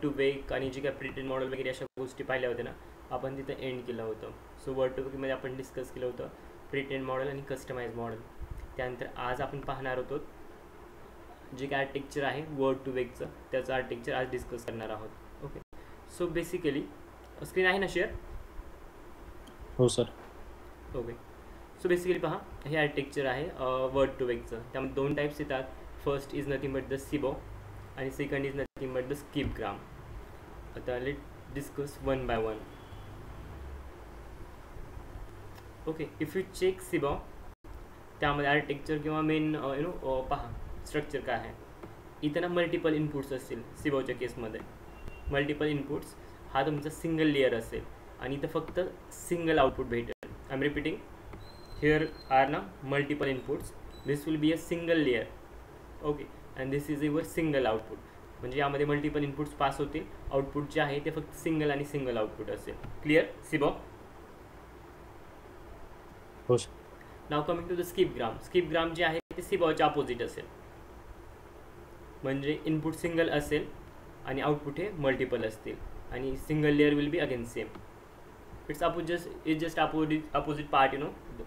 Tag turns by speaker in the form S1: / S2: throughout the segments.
S1: To wake आणि जे काय प्रिंटेड मॉडेल वगैरे अशा गोष्टी पाहिल्या होत्या ना, आपण तिथं एंड केलं होतं. सो वर्ड टू वेकमध्ये आपण डिस्कस केलं होतं प्रिंटेड मॉडेल आणि कस्टमाइज मॉडेल. त्यानंतर आज आपण पाहणार होतो जे काय आर्किटेक्चर आहे वर्ड टू वेकचं, त्याचं आर्किटेक्चर आज डिस्कस करणार आहोत. ओके, सो बेसिकली स्क्रीन आहे ना शेअर?
S2: हो सर.
S1: ओके, सो बेसिकली पहा, हे आर्किटेक्चर आहे वर्ड टू वेकचं. त्यामध्ये 2 टाईप्स येतात. First is nothing but the सिबो आणि second is nothing but the skipgram. आता let discuss one by one. Okay, if you check सिबो, त्यामध्ये आर्किटेक्चर किंवा मेन पहा स्ट्रक्चर काय आहे. इथं ना मल्टिपल इनपुट्स असतील. सिबोच्या केसमध्ये मल्टिपल इनपुट्स हा तुमचा सिंगल लेअर असेल आणि इथं फक्त सिंगल आउटपुट भेटेल. I am repeating, here are ना multiple inputs, this will be a single layer. Okay, and this is your single output. म्हणजे यामध्ये मल्टिपल इनपुट्स पास होतील, आउटपुट जे आहे ते फक्त सिंगल आणि सिंगल आउटपुट असेल. क्लिअर सिबो?
S2: हो sir.
S1: Now coming to the skipgram. Skipgram जे आहे ते सिबोच्या अपोजिट असेल. म्हणजे इनपुट सिंगल असेल आणि आउटपुट हे मल्टिपल असतील आणि single layer will be again same. It's just opposite part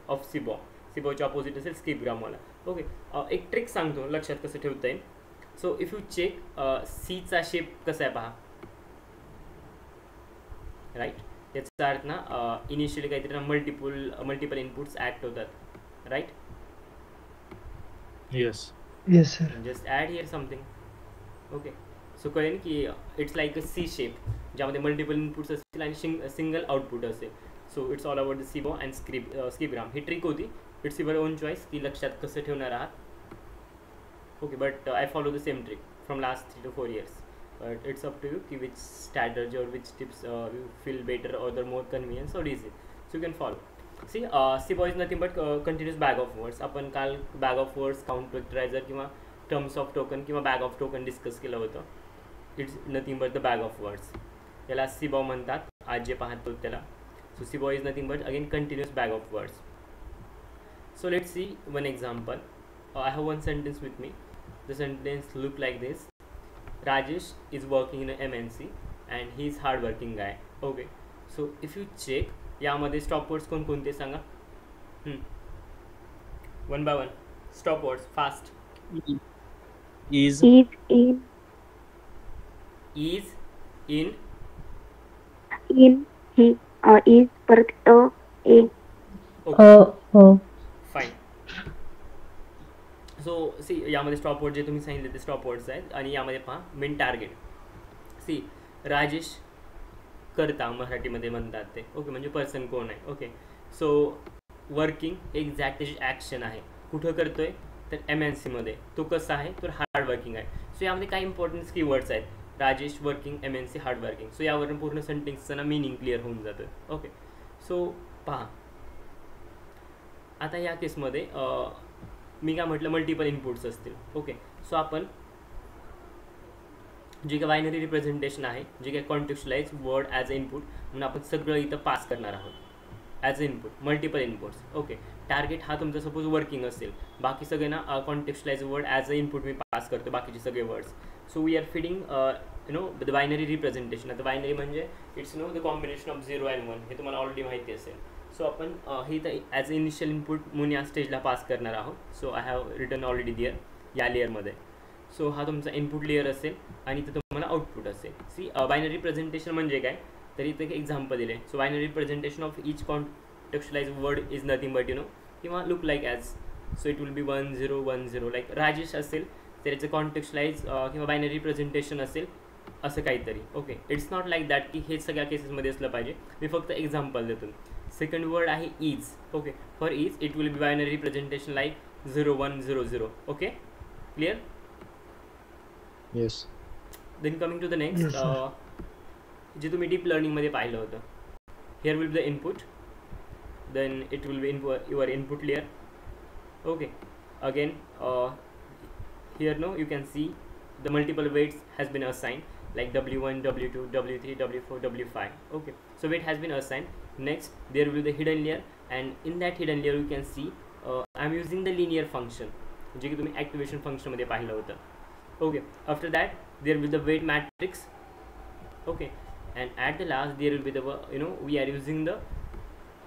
S1: of सिबो. सिबोच्या अपोजिट असेल स्किपग्रामवाला. ओके, एक ट्रिक सांगतो लक्षात कसं ठेवता येईल. सो इफ यू चेक सीचा शेप कसा आहे पहा. राईट, याचा अर्थ ना इनिशियली काहीतरी मल्टिपल इनपुट्स ॲक्ट होतात. Right?
S2: Yes.
S3: Yes, sir.
S1: Just add here something. Okay, so कळेल की it's like a C shape ज्यामध्ये मल्टिपल इनपुट्स असतील आणि सिंगल आउटपुट असेल. So it's all about the सिबो अँड स्किपग्राम. ही ट्रिक होती. इट्स युअर ओन चॉईस की लक्षात कसं ठेवणार आहात. Okay, but I follow the same trick from last 3 to 4 years. But it's up to you ki which strategy or which tips you feel better or the more convenience or easy. So you can follow. See, Sibo is nothing but continuous bag of words. आपण काल bag of words, count vectorizer किंवा terms of token किंवा bag of token discuss केलं होतं. It's nothing but the bag of words. याला सिबो म्हणतात आज जे पाहतो त्याला. सो सिबो is nothing but again continuous bag of words. So let's see one example. I have one sentence with me. The sentence look like this. Rajesh is working in a MNC and he is hard working guy. Okay, so if you check, यामध्ये stop words कोणकोणते सांगा. One by one stop words fast.
S2: Is
S3: In.
S1: Is in
S3: He. Is परत a.
S1: Okay fine. So see, यामध्ये stop word जे तुम्ही सांगितले ते stop words आहेत आणि यामध्ये पहा मेन टार्गेट. सी, राजेश करता मराठीमध्ये म्हणतात ते. ओके, म्हणजे पर्सन कोण आहे. ओके, सो वर्किंग एक्झॅक्ट त्याची ॲक्शन आहे. कुठं करतोय तर MNCमध्ये. तो कसा आहे तर हार्ड वर्किंग आहे. सो यामध्ये काही इम्पॉर्टन्स कीवर्ड्स आहेत. Rajesh working, MNC, hard working. So यावरून पूर्ण सेंटेन्सचं ना मिनिंग क्लिअर होऊन जातं. ओके, सो पहा आता या केसमध्ये मी काय म्हटलं मल्टिपल इनपुट्स असतील. ओके, सो आपण जे काय बायनरी रिप्रेझेंटेशन आहे, जे काय contextualize word as a input म्हणून आपण सगळं इथं पास करणार आहोत as a input. Multiple inputs. Okay, target हा तुमचा सपोज वर्किंग असेल, बाकी सगळे ना contextualize word as a input मी पास करतो, बाकीचे सगळे words. So we are feeding the binary representation. आता बायनरी म्हणजे it's the combination of 0 and 1. हे तुम्हाला ऑलरेडी माहिती असेल. सो आपण हे तर ॲज अ इनिशियल इनपुट म्हणून या स्टेजला पास करणार आहोत. So I have written already there या लेअरमध्ये. सो हा तुमचा इनपुट लेअर असेल आणि इथं तुम्हाला आउटपुट असेल. सी, बायनरी प्रेझेंटेशन म्हणजे काय तर इथं एक एक्झाम्पल दिले. So binary presentation of each contextualize word is nothing but किंवा look like as. So it will be 1 0 1 0. Like Rajesh असेल तर याचं कॉन्टेक्स्चुअलाइज किंवा बायनरी प्रेझेंटेशन असेल असं काहीतरी. Okay, it's not like that की हेच सगळ्या केसेसमध्ये असलं पाहिजे. मी फक्त एक्झाम्पल देतो. सेकंड वर्ड आहे is. Okay, for is it will be binary representation like 0 1 0 0. Okay, clear?
S2: Yes.
S1: Then coming to the next, जे तुम्ही डीप लर्निंगमध्ये पाहिलं होतं. Here will be the input, then it will be your input layer. Okay, again here you can see the multiple weights has been assigned like W1, W2, W3, W4, W5. Okay, so weight has been assigned. Next there will be the hidden layer and in that hidden layer you can see I'm using the linear function जे की तुम्ही activation function मध्ये पाहिलं होतं. Okay, after that there will be the weight matrix Okay, and at the last there will be the we are using the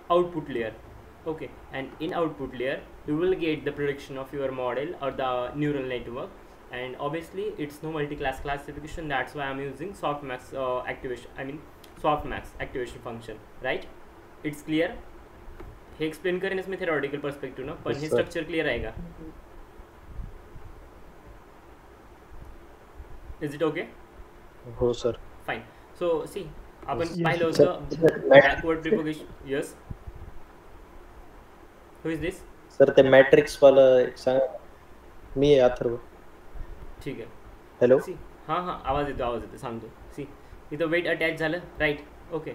S1: output layer. Okay, and in output layer you will get the prediction of your model or the neural network, and obviously it's no multi-class classification. That's why I'm using softmax activation, I mean softmax activation function, right? It's clear? हे explain करेनच मी theoretical perspective पण हे structure clear आहे का? Is it okay?
S2: हो sir.
S1: Fine. So see आपण पाहिलं होतं backward propagation. Yes, who is this?
S2: Sir ते मॅट्रिक्स वाला सांगा. मी अथर्व.
S1: ठीक आहे.
S2: हॅलो.
S1: सी हां हां, आवाज येतो सांगतो. सी इथं वेट अटॅच झालं, राईट? ओके.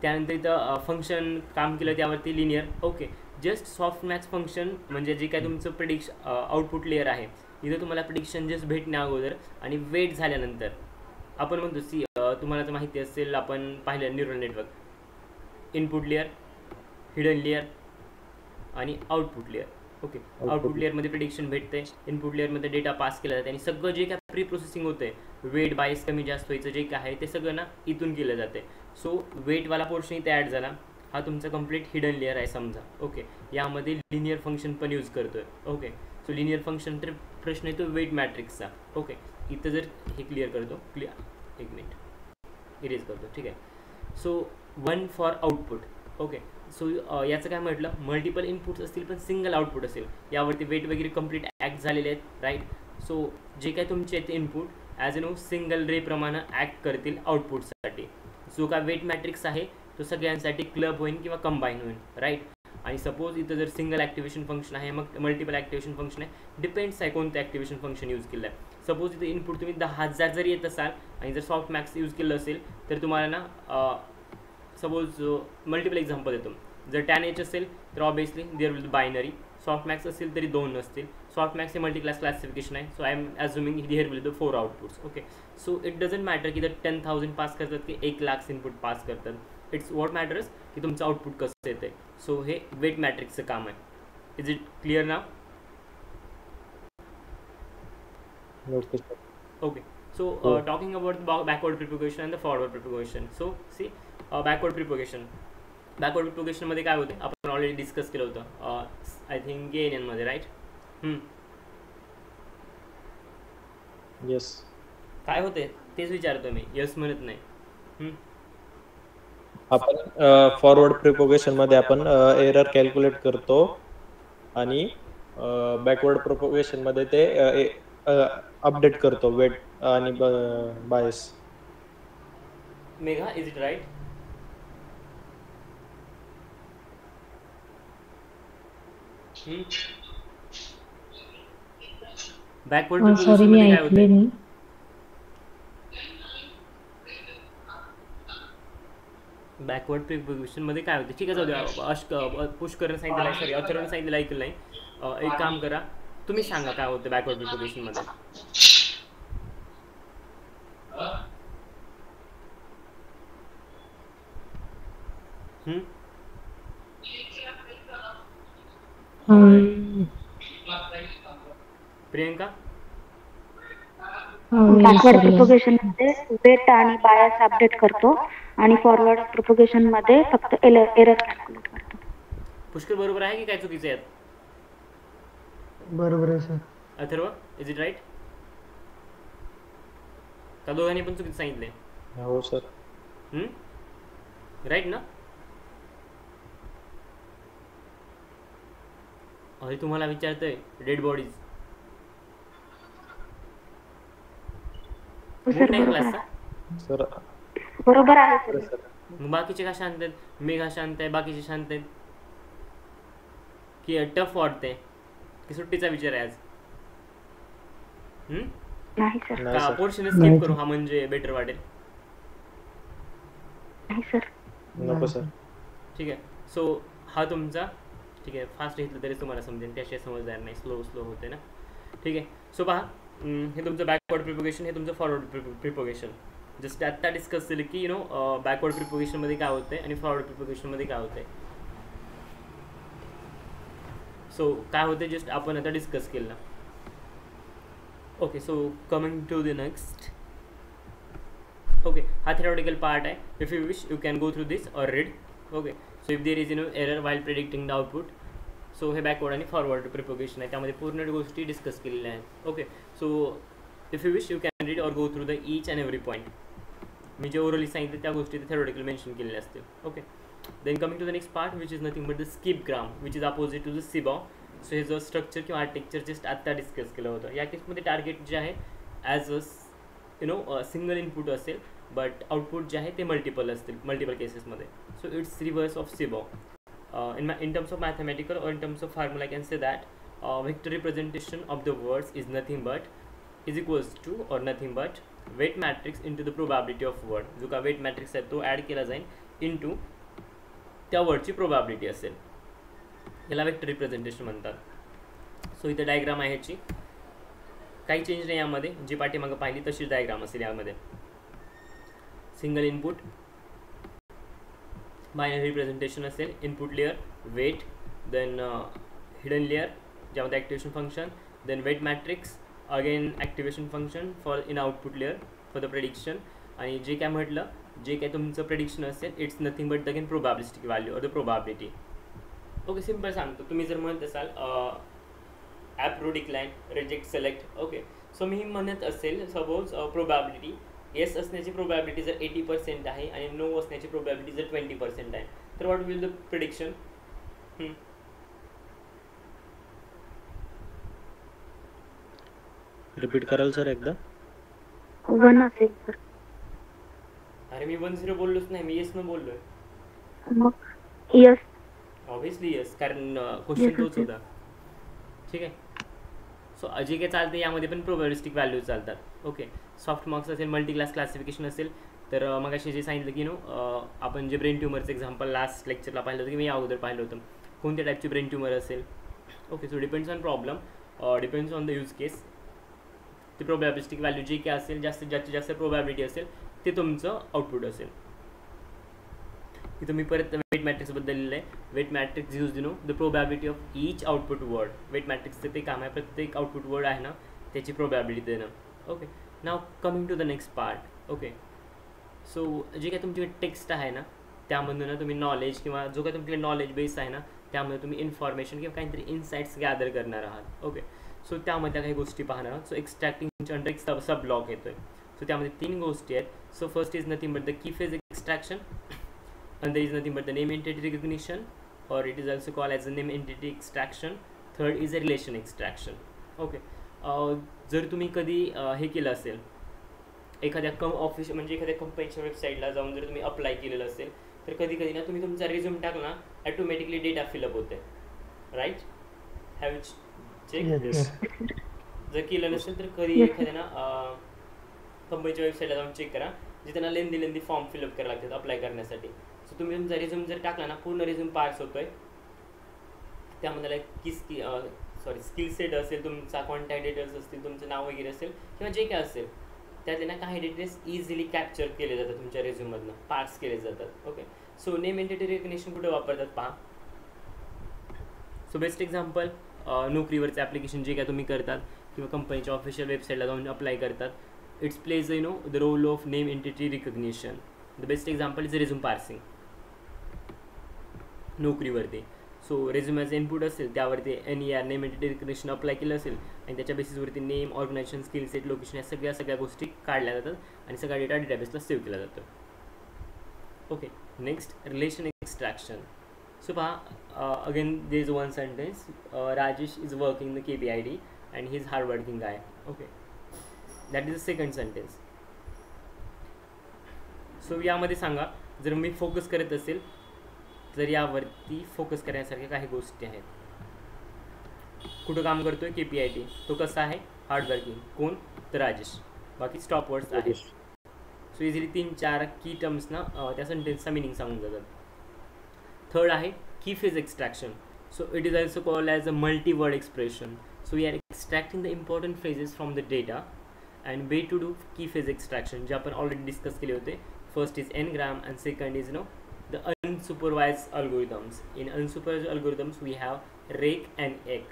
S1: त्यानंतर इथं फंक्शन काम केलं त्यावरती लिनियर. ओके, जस्ट सॉफ्टमॅक्स फंक्शन म्हणजे जे काय तुमचं प्रिडिक्शन आउटपुट लेअर आहे, इथं तुम्हाला प्रिडिक्शन जस्ट भेटण्या अगोदर आणि वेट झाल्यानंतर आपण म्हणतो सी तुम्हाला तर माहिती असेल, आपण पाहिलं neural network input layer, hidden layer आणि आउटपुट लेअर. ओके, आउटपुट लेअरमध्ये प्रिडिक्शन भेटते, इनपुट लेअरमध्ये डेटा पास केला जाते आणि सगळं जे काय प्री प्रोसेसिंग होते, वेट बायस कमी जास्त व्हायचं जे काय आहे ते सगळं ना इथून केलं जाते. सो वेटवाला पोर्शन इथे ॲड झाला, हा तुमचा कंप्लीट हिडन लेअर आहे समजा. ओके, यामध्ये लिनियर फंक्शन पण यूज करतोय. ओके, सो लिनियर फंक्शन तर प्रश्न येतो वेट मॅट्रिक्सचा. ओके, इथं जर हे क्लिअर करतो, एक मिनिट इरेज करतो, ठीक आहे. So 1 for output. Okay, so याचं काय म्हटलं, मल्टिपल इनपुट्स असतील पण सिंगल आउटपुट असेल, यावरती वेट वगैरे कंप्लीट ॲक्ट झालेले आहेत, राईट? सो जे काय तुमचे आहेत इनपुट ॲज सिंगल रे प्रमाणे ॲक्ट करतील आउटपुटसाठी. जो काय वेट मॅट्रिक्स आहे तो सगळ्यांसाठी क्लब होईल किंवा कंबाईन होईल, राईट? आणि सपोज इथं जर सिंगल ॲक्टिवेशन फंक्शन आहे, मग मल्टिपल ॲक्टिवेशन फंक्शन आहे, डिपेंड्स आहे कोणतं ॲक्टिवेशन फंक्शन यूज केलं आहे. सपोज इथं इनपुट तुम्ही 10,000 जर येत असाल आणि जर सॉफ्ट मॅक्स यूज केलं असेल तर तुम्हाला ना सपोज मल्टिपल एक्झाम्पल देतो. जर 10H असेल तर obviously there will be binary. Soft max असेल तरी 2 नसतील. सॉफ्ट मॅक्स हे मल्टी क्लास क्लासिफिकेशन आहे. So I am assuming there will be 4 outputs. Okay, so it doesn't matter की तर 10,000 पास करतात की 1,00,000 इनपुट पास करतात. इट्स वॉट मॅटर्स की तुमचं आउटपुट कसं येतं आहे. सो हे वेट मॅट्रिक्सचं काम आहे. Is it clear now? Okay, so talking about the backward propagation and the forward propagation. So see backward propagation मध्ये काय होते आपण ऑलरेडी डिस्कस केलं होतं आय थिंक ANN मध्ये, राईट?
S2: येस.
S1: काय होते तेच विचारतो मी, यस म्हणत नाही.
S2: आपण फॉरवर्ड प्रोपोगेशन मध्ये आपण एरर कॅल्क्युलेट करतो आणि बॅकवर्ड प्रोपोगेशन मध्ये ते अपडेट करतो वेट आणि bias.
S1: Megha, is it right? Backward propagation मध्ये काय होते? बॅकवर्ड प्रोपोगेशन मध्ये काय होते? ठीक आहे, जाऊ द्या. पुष्करने सांगितलं आहे, सॉरी अथर्वने सांगितलं ऐकलं नाही. एक काम करा, तुम्ही सांगा काय होतं बॅकवर्ड प्रोपोगेशन मध्ये. प्रियंका?
S3: बॅकवर्ड प्रोपोगेशन मध्ये वेट आणि बायस अपडेट करतो आणि फॉरवर्ड प्रोपोगेशन मध्ये फक्त एरर कॅल्क्युलेट करतो.
S1: पुष्कर बरोबर आहे की काय चुकीचं आहे?
S4: बरोबर आहे sir.
S1: Atharva, is it right? का दोघांनी पण चुकीचं सांगितलंय?
S2: हो सर.
S1: राईट ना? अरे तुम्हाला विचारतोय डेड बॉडीज
S2: सर.
S3: बरोबर आहे सर.
S1: मग बाकीचे का शांत आहेत? मेघा शांत आहे, बाकीचे शांत आहेत की टफ वाटते की सुट्टीचा विचार आहे आज?
S3: नाही सर.
S1: का पोर्शन स्किप करू, हा म्हणजे बेटर वाटेल?
S3: नाही सर.
S2: नको सर.
S1: ठीक आहे, सो हा तुमचा, ठीक आहे, फास्ट घेतलं तरी तुम्हाला समजेल, त्याशिवाय समजदार नाही, स्लो होते ना. ठीक आहे, सो पहा, हे तुमचं बॅकवर्ड प्रिपोगेशन, हे तुमचं फॉरवर्ड प्रिपोगेशन. जस्ट आत्ता डिस्कस केलं की बॅकवर्ड प्रिपोगेशनमध्ये काय होतं आहे आणि फॉरवर्ड प्रिपोगेशनमध्ये काय होतं आहे. सो काय होते जस्ट आपण आता डिस्कस केलं. Okay, so coming to the next. Okay, हा theoretical part आहे. If you wish you can go through this or read. Okay, so if there is error while predicting the output, so हे backward आणि forward propagation आहे, त्यामध्ये पूर्ण गोष्टी discuss केलेल्या आहेत. Okay, so if you wish you can read or go through the each and every point. मी जे ओरली सांगितलं त्या गोष्टी theoretical मेन्शन केलेल्या असतील. Okay, then coming to the next part which is nothing but the skip gram which is opposite to the सिबॉ. So हे जो स्ट्रक्चर किंवा आर्किटेक्चर जस्ट आत्ता डिस्कस केलं होतं. या केसमध्ये टार्गेट जे आहे ॲज अ सिंगल इनपुट असेल, बट आउटपुट जे आहे ते मल्टिपल असतील मल्टिपल केसेसमध्ये. सो इट्स रिव्हर्स ऑफ सिबॉ. In terms of mathematical or in terms of formula, I can say that vector representation of the words is nothing but is equals to or nothing but weight matrix into the probability of word. जो का weight matrix आहे तो add केला जाईल into त्या वर्डची probability असेल. याला vector representation म्हणतात. सो इथं डायग्राम आहे ह्याची, काही चेंज नाही यामध्ये, जी पाठीमागं पाहिली तशीच डायग्राम असेल. यामध्ये सिंगल इनपुट बायनरी रिप्रेझेंटेशन असेल, input layer weight, then hidden layer ज्यामध्ये activation function, then weight matrix, again activation function for in output layer for the prediction. आणि जे काय म्हटलं, जे काय तुमचं प्रेडिक्शन असेल it's nothing but again probabilistic value or the probability. Okay, simple सांगतो. तुम्ही जर म्हणत असाल approve decline reject select, okay, so मी म्हणत असेल सपोज प्रोबॅबिलिटी येस असण्याची प्रोबॅबिलिटी जर 80% आहे आणि नो असण्याची प्रोबॅबिलिटी जर 20% आहे, तर what will the prediction?
S2: Repeat कराल सर एकदा?
S3: 1 असेल सर.
S1: अरे मी 1-0 बोललोच नाही, मी येस न बोललोय.
S3: मग यस,
S1: ऑब्व्हियसली येस, कारण क्वेश्चन तोच होता. ठीक आहे. सो जे काय चालतं यामध्ये पण प्रोबॅबिलिस्टिक व्हॅल्यू चालतात. ओके, सॉफ्ट मार्क्स असेल, मल्टी क्लास क्लासिफिकेशन असेल, तर मग अशी जे सांगितलं की आपण जे ब्रेन ट्यूमरचं एक्झाम्पल लास्ट लेक्चरला पाहिलं होतं की मी अगोदर पाहिलं होतं, कोणत्या टाईपची ब्रेन ट्यूमर असेल. Okay, so depends on problem, depends on the use case. ती प्रोबॅबिलिस्टिक व्हॅल्यू जी काय असेल, जास्तीत जास्त प्रोबॅबिलिटी असेल ते तुमचं आउटपुट असेल. इथं मी परत वेट मॅट्रिक्सबद्दल लिहिलं आहे. Weight matrix use the probability of each output word. Weight मॅट्रिक्सचं ते काम आहे, प्रत्येक आउटपुट वर्ड आहे ना त्याची प्रोबॅबिलिटी देणं. Okay, now coming to the next part. Okay, so जे काय तुमची टेक्स्ट आहे ना त्यामधून ना तुम्ही नॉलेज किंवा जो काय तुमच्याकडे नॉलेज बेस आहे ना त्यामध्ये तुम्ही इन्फॉर्मेशन किंवा काहीतरी इन्साइट्स गॅदर करणार आहात. ओके, सो त्यामध्ये काही गोष्टी पाहणार आहात. सो एक्स्ट्रॅक्टिंगच्या अंडर एक सब ब्लॉक येतोय. सो त्यामध्ये 3 गोष्टी आहेत. So first is nothing but the key phase extraction, and there is nothing but the name entity recognition, or it is also called as a name entity extraction. Third is a relation extraction. Okay, जर तुम्ही कधी हे केलं असेल, एखाद्या office म्हणजे एखाद्या कंपनीच्या वेबसाईटला जाऊन जर तुम्ही अप्लाय केलेलं असेल, तर कधी कधी ना तुम्ही तुमचा रिझ्यूम टाकला ॲटोमॅटिकली डेटा फिलअप होते. Right, have check? जर केलं नसेल तर कधी एखाद्या ना कंपनीच्या वेबसाईटला जाऊन चेक करा, जे त्यांना लेंदी फॉर्म फिलअप करायला लागतात अप्लाय करण्यासाठी. सो तुम्ही तुमचा रिझ्यूम जर टाकला ना, पूर्ण रिझ्यूम पार्स होतोय. त्यामध्ये स्किल सेट असेल, तुमचा कॉन्टॅक्ट डिटेल्स असतील, तुमचं नाव वगैरे असेल किंवा जे काय असेल त्यातले ना काही डिटेल्स इझिली कॅप्चर केले जातात तुमच्या रिझ्यूममधनं, पार्स केले जातात. Okay, so name entity recognition कुठे वापरतात पहा. सो बेस्ट एक्झाम्पल, नोकरीवरचं ॲप्लिकेशन जे काय तुम्ही करतात किंवा कंपनीच्या ऑफिशियल वेबसाईटला जाऊन अप्लाय करतात, it's plays the role of name entity recognition. The best example is resume parsing नोकरीवरती. सो रेझ्युमॅचं इनपुट असेल त्यावरती NER name entity recognition apply केलं असेल आणि त्याच्या बेसिसवरती name, organisation, skill set, location या सगळ्या गोष्टी काढल्या जातात आणि सगळा डेटा डेटाबेसला सेव्ह केला जातो. Okay, next relation extraction. So पहा, again there is one sentence, Rajesh is working the KPIT and he is hard working guy. Okay, that is the second sentence. So यामध्ये सांगा, जर मी फोकस करत असेल तर यावरती फोकस करण्यासारख्या काही गोष्टी आहेत. कुठं काम करतोय KPIT, तो कसा आहे हार्डवर्किंग, कोण तर राजेश, बाकी स्टॉप वर्ड्स आहेत. सो इझिली 3-4 की टर्म्स ना त्या सेंटेन्सचा मिनिंग सांगून जातात. थर्ड आहे key phase extraction. So it is also called as a multi word expression. So we are extracting the important phrases from the data and way to do key phase extraction जे आपण already discuss केले होते. First is N-gram and second is the unsupervised algorithms. In unsupervised algorithms we have rake and ECK.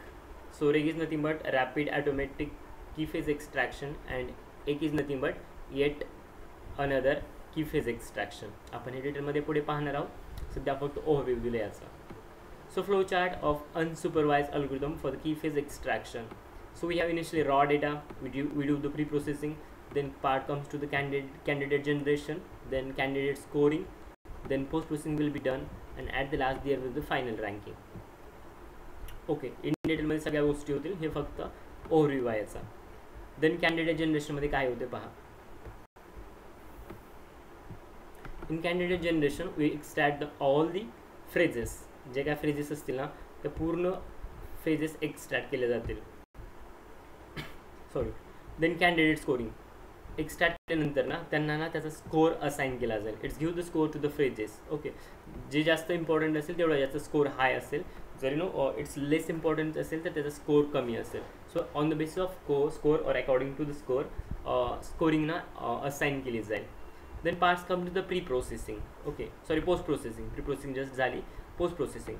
S1: So rake is nothing but rapid automatic key phase extraction and ECK is nothing but yet another की phrase extraction. आपण हे डिटेलमध्ये पुढे पाहणार आहोत, सध्या फक्त overview दिला याचा. So flowchart of unsupervised algorithm for the key phrase extraction. So we have initially raw data, we do the pre-processing, then part comes to the candidate generation, then candidate scoring, then post-processing will be done, and at the last there will be the final ranking. Okay, in detail मध्ये सगळ्या गोष्टी होतील, हे फक्त overview आहे याचा. Then candidate generation मध्ये काय होते पहा. In candidate generation we extract all the phrases, जे काय फ्रेजेस असतील ना त्या पूर्ण फ्रेजेस एक्स्ट्रॅक्ट केले जातील. Sorry. Then candidate scoring extract केल्यानंतर ना त्यांना ना त्याचा स्कोर असाइन केला जाईल. It's give the score to the phrases. Okay, जे जास्त इम्पॉर्टंट असेल तेवढा याचा स्कोर हाय असेल, जर इट्स लेस इम्पॉर्टंट असेल तर त्याचा स्कोर कमी असेल. So on the basis of score or according to the score scoring ना असाइन केली जाईल. Then parts come to the pre processing. Okay, sorry, post processing. Pre processing just झाली, post processing.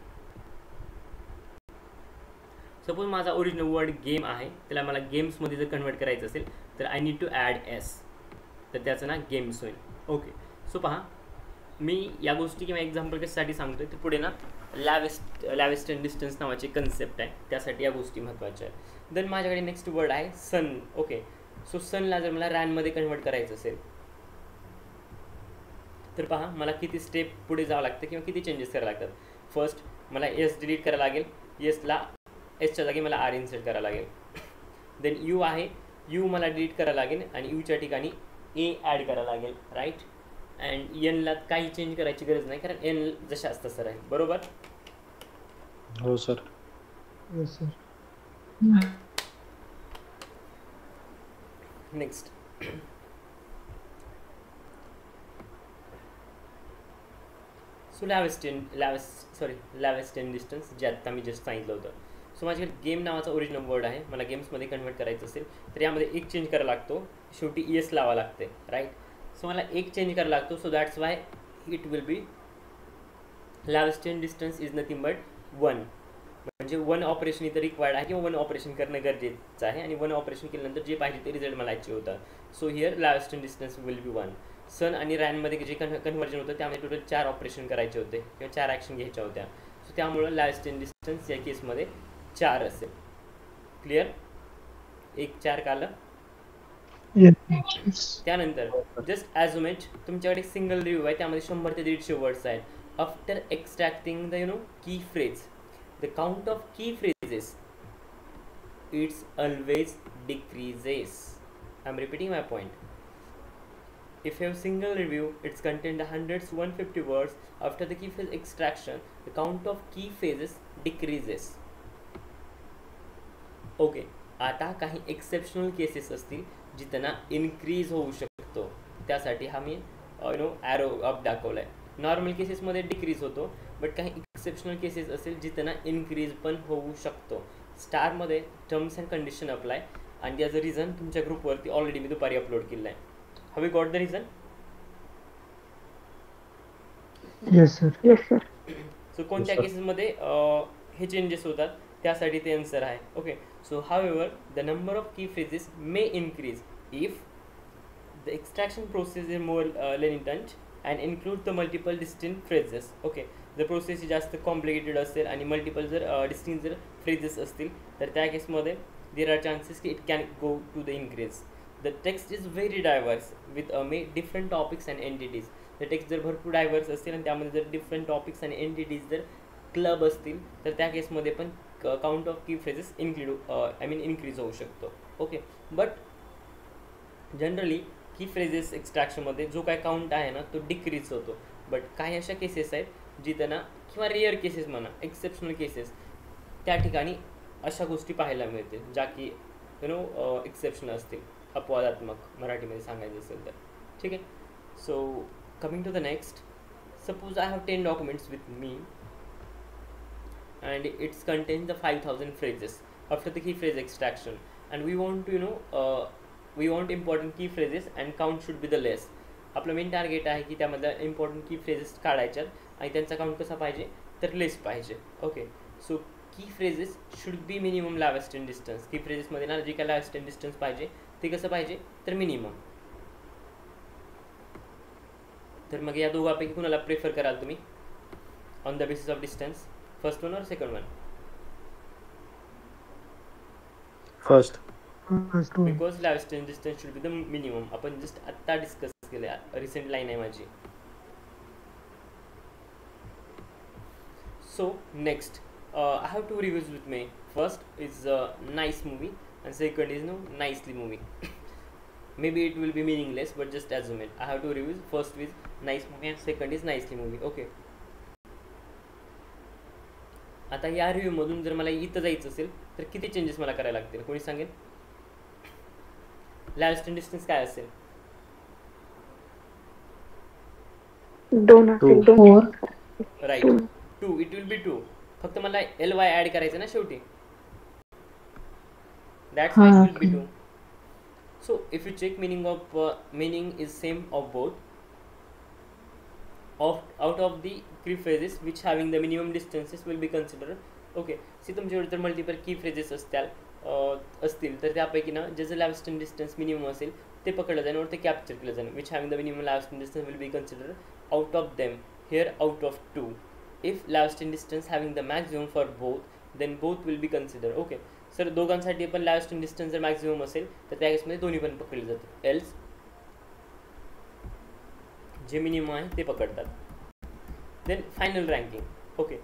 S1: Suppose माझा original word game आहे, त्याला मला गेम्समध्ये जर कन्वर्ट करायचं असेल तर I need to add S, तर त्याचं ना गेम्स होईल. ओके, सो पहा मी या गोष्टी किंवा एक्झाम्पल कशासाठी सांगतोय तर पुढे ना लॅवेस्टर्न डिस्टन्स नावाची कन्सेप्ट आहे, त्यासाठी या गोष्टी महत्त्वाच्या आहेत. देन माझ्याकडे नेक्स्ट वर्ड आहे सन. ओके, सो सनला जर मला रॅनमध्ये कन्वर्ट करायचं असेल तर पहा मला किती स्टेप पुढे जावं लागतं किंवा किती चेंजेस करावं लागतात. फर्स्ट मला एस डिलीट करावं लागेल, एसला एसच्या जागी मला आर इन्सर्ट करावं लागेल. देन यू आहे, यू मला डिलीट करावं लागेल आणि यूच्या ठिकाणी ए ॲड करावं लागेल, राईट. अँड एनला काही चेंज करायची गरज नाही, कारण एन जशा असतं सर आहे, बरोबर.
S2: हो सर.
S1: नेक्स्ट सो लॅवेस्टर्न डिस्टन्स जे आत्ता मी जस्ट सांगितलं होतं. सो माझ्याकडे गेम नावाचा ओरिजिनल वर्ड आहे, मला गेम्समध्ये कन्वर्ट करायचं असेल तर यामध्ये एक चेंज करायला लागतो, शेवटी एस लावा लागते, राईट. सो मला एक चेंज करायला लागतो, so that's why it will be Levenshtein distance is nothing but 1. म्हणजे 1 ऑपरेशन इथं रिक्वायर्ड आहे किंवा 1 ऑपरेशन करणं गरजेचं आहे, आणि 1 ऑपरेशन केल्यानंतर जे पाहिजे ते रिझल्ट मला अचीव होतात. So here Levenshtein distance will be 1. Sun आणि रॅनमध्ये जे कन्व्हर्जन होतं त्यामध्ये टोटल 4 ऑपरेशन करायचे होते किंवा 4 ॲक्शन घ्यायच्या होत्या. सो त्यामुळं लॅवेस्टर्न डिस्टन्स या केसमध्ये 4 असेल. क्लिअर? 1 4 कालं. त्यानंतर जस्ट ॲझुमेट तुमच्याकडे सिंगल रिव्ह्यू आहे, त्यामध्ये 100 ते 150 वर्ड्स आहेत. After extracting the key phrase, the count of key phrases it's always decreases. I'm repeating my point. If you have single review, it's contained hundreds 150 words. After the key phrase extraction, the count of key phrases decreases. Okay, आता काही exceptional cases असतील जिथं ना increase होऊ शकतो, त्यासाठी हा मी arrow up दाखवला आहे. नॉर्मल केसेसमध्ये डिक्रीज होतो, बट काही एक्सेप्शनल केसेस असेल जिथं ना इन्क्रीज पण होऊ शकतो. स्टारमध्ये टर्म्स अँड कंडिशन अप्लाय, आणि याचं रिझन तुमच्या ग्रुपवरती ऑलरेडी मी दुपारी अपलोड केलं आहे. Have you got the reason?
S3: Yes sir.
S1: So कोणत्या केसेसमध्ये हे चेंजेस होतात त्यासाठी ते आन्सर आहे. Okay, so however the number of key phrases may increase if the extraction process is more lenient and include the multiple distinct phrases. Okay, जर process जास्त complicated असेल आणि मल्टिपल जर डिस्टिंक्ट जर फ्रेजेस असतील तर त्या केसमध्ये देर आर चान्सेस की it can go to the increase. The text is very diverse with may different topics and entities. The text जर भरपूर डायव्हर्स असतील आणि त्यामध्ये जर डिफरंट टॉपिक्स आणि एंटिटीज जर क्लब असतील तर त्या केसमध्ये पण count of key phrases increase होऊ शकतो. Okay, but generally key phrases एक्स्ट्रॅक्शनमध्ये जो काय काउंट आहे ना तो डिक्रीज होतो. बट काही अशा केसेस आहेत जिथं ना, किंवा रेअर केसेस म्हणा, एक्सेप्शनल केसेस, त्या ठिकाणी अशा गोष्टी पाहायला मिळतील ज्या की एक्सेप्शनल असतील, अपवादात्मक मराठीमध्ये सांगायचं असेल तर. ठीक आहे. So coming to the next, suppose I have 10 documents with me and it contains the 5000 phrases after the key phrase extraction, and we want to we want important key phrases and count should be the less. आपलं main target आहे की त्यामध्ये important की phrases काढायच्यात आणि त्यांचा count कसा पाहिजे तर लेस पाहिजे. Okay, so key phrases should be minimum Levenshtein distance. Key फ्रेजेसमध्ये ना जे काय लॅवेस्टर्न डिस्टन्स पाहिजे ते कसं पाहिजे तर मिनिमम. तर मग या दोघांपैकी कुणाला प्रेफर कराल तुम्ही on the basis of distance, first one or second one?
S2: First.
S1: Because largest distance should be the minimum. आपण जस्ट आत्ता डिस्कस केलं, रिसेंट लाईन आहे माझी. So next, I have two reviews with me. First is a nice movie, and second is no nicely movie. Maybe it will be meaningless, but just assume it. I have two reviews. First is nice movie, and second is nicely movie. Okay. आता या review मधून जर मला इथं जायचं असेल तर किती चेंजेस मला करायला लागतील, कोणी सांगेल? लार्जेस्ट डिस्टन्स काय असेल?
S3: 2 असेल, 2.
S1: राईट, 2. इट विल बी 2. फक्त मला ly ऍड करायचं ना शेवटी. That's why it will be 2. So if you check meaning is same of both. Out of the key phrases which having the minimum distances will be considered. Okay. See तुमच्याकडे जर multiple की phrases असतील तर त्यापैकी ना ज्याचं largest distance minimum असेल ते पकडलं जाईल और ते कॅप्चर केलं जाईल. Which having the minimum largest distance will be consider out of them. Here out of 2. If largest distance having the maximum for both then both will be consider. Okay sir, दोघांसाठी पण largest distance जर maximum असेल तर त्या केसमध्ये दोन्ही पण पकडले जातात. एल्स जे मिनिमम आहे ते पकडतात. Then final ranking. ओके,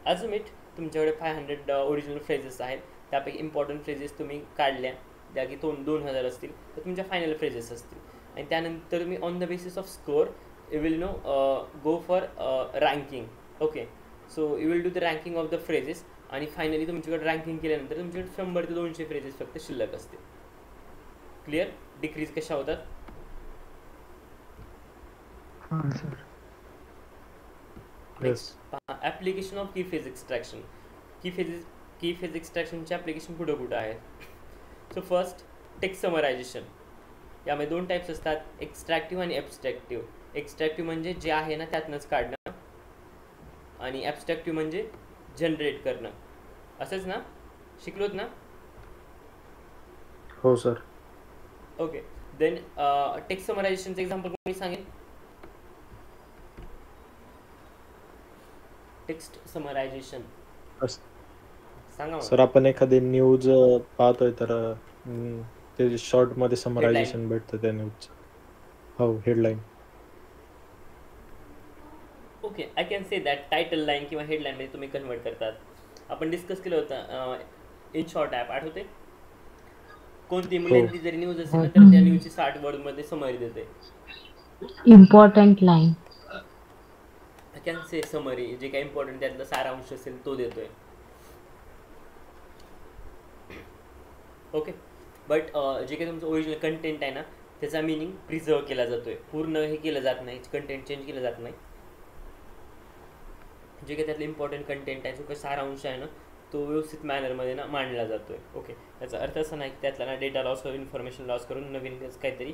S1: अजून इट तुमच्याकडे 500 ओरिजिनल फ्रेजेस आहेत, त्यापैकी इम्पॉर्टंट फ्रेजेस तुम्ही काढल्या त्या की 2000 असतील तर तुमच्या फायनल फ्रेजेस असतील. आणि त्यानंतर तुम्ही on the basis of score you will go for ranking. Okay, so you will do the ranking of the phrases आणि फायनली तुमच्याकडे रँकिंग केल्यानंतर तुमच्याकडे 100 ते 200 फ्रेजेस फक्त शिल्लक असते. क्लिअर? डिक्रीज कशा होतात? Application of key phase extraction. Key phrase एक्स्ट्रॅक्शनचे ॲप्लिकेशन कुठं आहेत? So first, text summarisation. यामध्ये 2 टाईप्स असतात, एक्स्ट्रॅक्टिव्ह आणि ॲब्स्ट्रॅक्टिव्ह. एक्स्ट्रॅक्टिव्ह म्हणजे जे आहे ना त्यातनंच काढणं आणि ॲब्स्ट्रॅक्टिव्ह म्हणजे जनरेट करणं. असंच ना, शिकलोत ना?
S2: हो सर.
S1: ओके, देन टेक्स्ट समरायझेशनचं एक्झाम्पल कोणी सांगेल? टेक्स्ट समरायझेशन सांगा
S2: सर. आपण एखादी न्यूज पाहतोय तर ते शॉर्ट मध्ये समरायझेशन भेटतं त्या न्यूज. हो, headline.
S1: Okay, I can say that title line किंवा हेडलाईनमध्ये तुम्ही कन्वर्ट करतात. आपण डिस्कस केलं होतं इन शॉर्ट ॲप, आठवते? कोणती मुलांची जरी न्यूज असेल ना तर त्या न्यूजची 60 वर्डमध्ये समरी देते.
S4: Important line.
S1: I can say summary, जे काही इम्पॉर्टंट त्यातला सारांश असेल तो देतोय. ओके, बट जे काही तुमचं ओरिजिनल कंटेंट आहे ना त्याचा मिनिंग प्रिझर्व केला जातोय, पूर्ण हे केलं जात नाही, कंटेंट चेंज केलं जात नाही. जे काही त्यातलं इम्पॉर्टंट कंटेंट आहे, जो काही सारांश आहे ना तो व्यवस्थित मॅनरमध्ये ना मांडला जातोय. ओके, याचा अर्थ असा नाही की त्यातला ना डेटा लॉस किंवा इन्फॉर्मेशन लॉस करून नवीन काहीतरी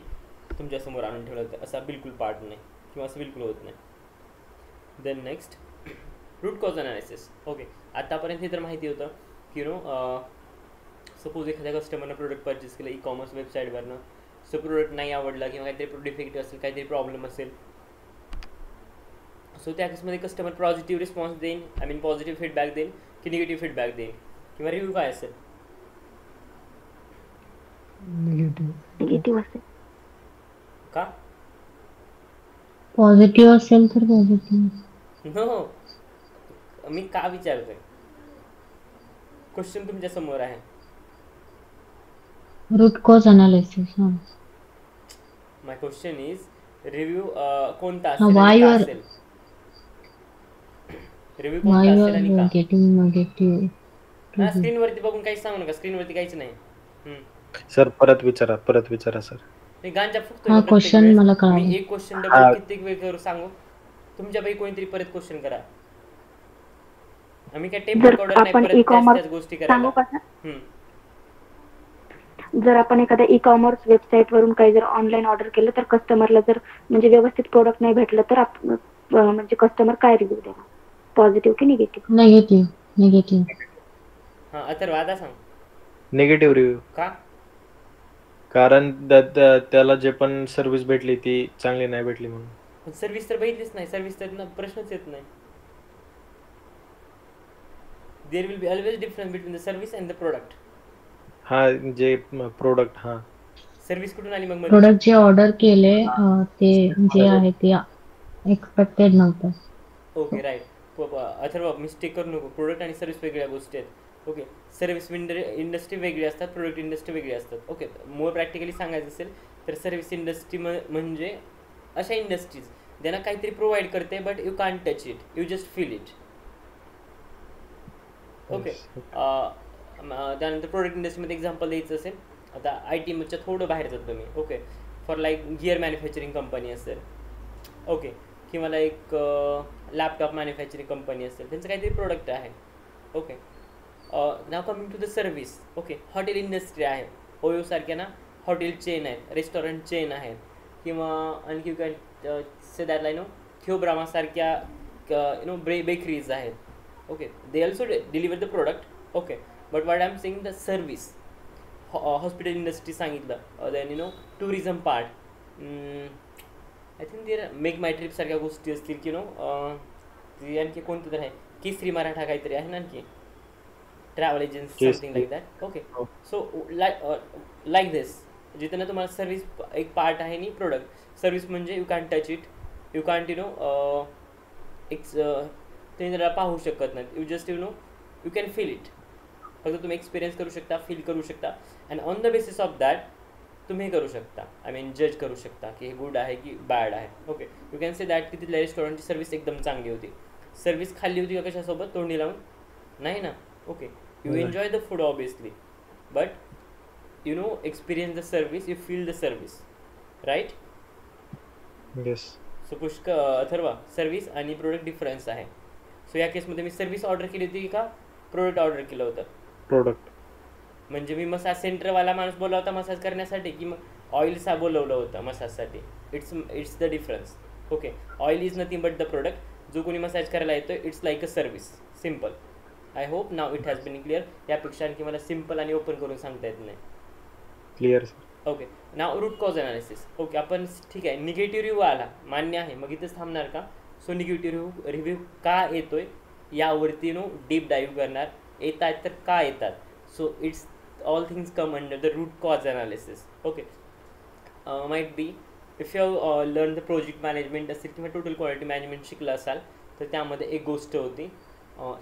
S1: तुमच्यासमोर आणून ठेवलं जातं, असा बिलकुल पार्ट नाही किंवा असं बिलकुल होत नाही. Then next, root cause analysis. Okay, आतापर्यंत हे तर माहिती होतं की सपोज एखाद्या कस्टमरनं प्रोडक्ट परचेस केलं ई-कॉमर्स वेबसाईटवरनं, सो प्रोडक्ट नाही आवडला किंवा काहीतरी डिफेक्ट असेल, काहीतरी प्रॉब्लेम असेल, सो त्या केसमध्ये कस्टमर पॉझिटिव्ह रिस्पॉन्स देईन, आय मीन पॉझिटिव्ह फीडबॅक देईल की निगेटिव्ह फीडबॅक देईल किंवा रिव्ह्यू काय असेल?
S3: निगेटिव्ह असेल.
S1: का?
S4: पॉझिटिव्ह असेल तर पॉझिटिव्ह.
S1: नो, मी का विचारतोय? क्वेश्चन तुमच्या समोर आहे.
S4: Root cause analysis.
S1: My question is review कोणता असेल आणि का असेल? रिव्ह्यू कोणता असेल आणि का?
S4: नेगेटिव्ह.
S1: स्क्रीनवरती बघून काहीच सांगू नका, स्क्रीनवरती काहीच नाही.
S2: सर परत विचारा सर.
S1: मी गांजा
S4: हा क्वेश्चन मला कळाला.
S1: मी एक क्वेश्चन डबल कित्येक वेळ करू सांगू? तुमच्यापैकी कोणतरी परत क्वेश्चन करा. आम्ही काय टेप रेकॉर्डर नाही परत त्याच गोष्टी करायला.
S3: जर आपण एखाद्या ई-कॉमर्स वेबसाईट वरून काही जर ऑनलाईन ऑर्डर केलं तर कस्टमरला जर म्हणजे व्यवस्थित प्रोडक्ट नाही भेटलं तर म्हणजे कस्टमर काय रिव्ह्यू देणार, पॉझिटिव्ह की निगेटिव्ह?
S4: निगेटिव्ह.
S1: हा, अथर्व आता सांग.
S2: Negative review.
S1: का?
S2: कारण त्याला जे पण सर्व्हिस भेटली ती चांगली नाही भेटली म्हणून.
S1: पण सर्व्हिस तर बघितलीच नाही, सर्व्हिस तर ना प्रश्नच येत नाही. There will be always difference between the service and the product.
S2: हा जे प्रोडक्ट, हा
S1: सर्व्हिस कुठून आली मग मध्ये?
S4: प्रोडक्ट जे ऑर्डर केले ते जे
S2: बरोबर.
S4: आहे ते एक्सपेक्टेड नव्हतं.
S1: Okay right. अथर्व मिस्टेक करू नको, प्रोडक्ट आणि सर्व्हिस वेगळ्या गोष्टी आहेत. ओके, सर्व्हिस इंडस्ट्री वेगळी असतात, प्रोडक्ट इंडस्ट्री वेगळी असतात. ओके, मोर प्रॅक्टिकली सांगायचं असेल तर सर्व्हिस इंडस्ट्री म्हणजे अशा इंडस्ट्रीज ज्यांना काहीतरी प्रोव्हाइड करते but you can't touch it, you just feel it. Okay, त्यानंतर प्रोडक्ट इंडस्ट्रीमध्ये एक्झाम्पल द्यायचं असेल, आता आय टीच्या थोडं बाहेर जातो मी. Okay, for like gear manufacturing company असेल, ओके, किंवा लाईक लॅपटॉप मॅन्युफॅक्चरिंग कंपनी असेल, त्यांचं काहीतरी प्रोडक्ट आहे. Okay, now coming to the service. Okay, hotel industry आहे, ओयोसारख्या ना हॉटेल चेन आहेत, रेस्टॉरंट चेन आहेत, किंवा आणखी काय से दॅट लाईन थिओब्रामासारख्या बेकरीज आहेत. Okay, they also deliver the product. Okay, but what I'm saying, the service, hospital industry सांगितलं, then tourism part, I think there make my trip सारख्या गोष्टी असतील की ती आणखी कोणती तर आहे, केसरी मराठा काहीतरी आहे ना आणखी, travel agency, something like that. Okay, so like this, जिथे ना तुम्हाला सर्व्हिस एक पार्ट आहे आणि प्रोडक्ट. सर्व्हिस म्हणजे you can touch it, you can't एक तुम्ही त्याला पाहू शकत नाहीत, you just you can feel it. फक्त तुम्ही एक्सपिरियन्स करू शकता, फील करू शकता, and on the basis of that तुम्ही करू शकता, आय मीन जज करू शकता की हे गुड आहे की बॅड आहे. Okay, you can say that की तिथल्या रेस्टॉरंटची सर्व्हिस एकदम चांगली होती. सर्व्हिस खाल्ली होती का कशासोबत, तोंडी लावून? नाही ना. Okay, you enjoy the food obviously, but experience the service, you feel the service, right?
S2: Yes.
S1: So पुष्कळ अथर्वा, सर्व्हिस आणि प्रोडक्ट डिफरन्स आहे. सो या केसमध्ये मी सर्व्हिस ऑर्डर केली होती का प्रोडक्ट ऑर्डर केलं होतं?
S2: प्रोडक्ट.
S1: म्हणजे मी मसाज सेंटरवाला माणूस बोलला होता मसाज करण्यासाठी, की मग ऑइलचा बोलवलं होतं मसाजसाठी? It's the difference. Okay, oil is nothing but the product. जो कोणी मसाज करायला येतो, it's like a service, simple. I hope now it has been clear. यापेक्षा आणखी मला सिम्पल आणि ओपन करून सांगता येत नाही.
S2: क्लिअर.
S1: ओके, नाव रूट कॉज अनालिसिस. ओके, आपण ठीक आहे, निगेटिव्ह रिव्ह्यू आला, मान्य आहे, मग इथंच थांबणार का? सो निगेटिव्ह रिव्ह्यू का येतोय यावरती डीप डाईव्ह करणार. येत आहेत तर का येतात? So it's all things come under the root cause analysis. Okay, might be if you learn the project management असेल किंवा टोटल क्वालिटी मॅनेजमेंट शिकलं असाल तर त्यामध्ये एक गोष्ट होती,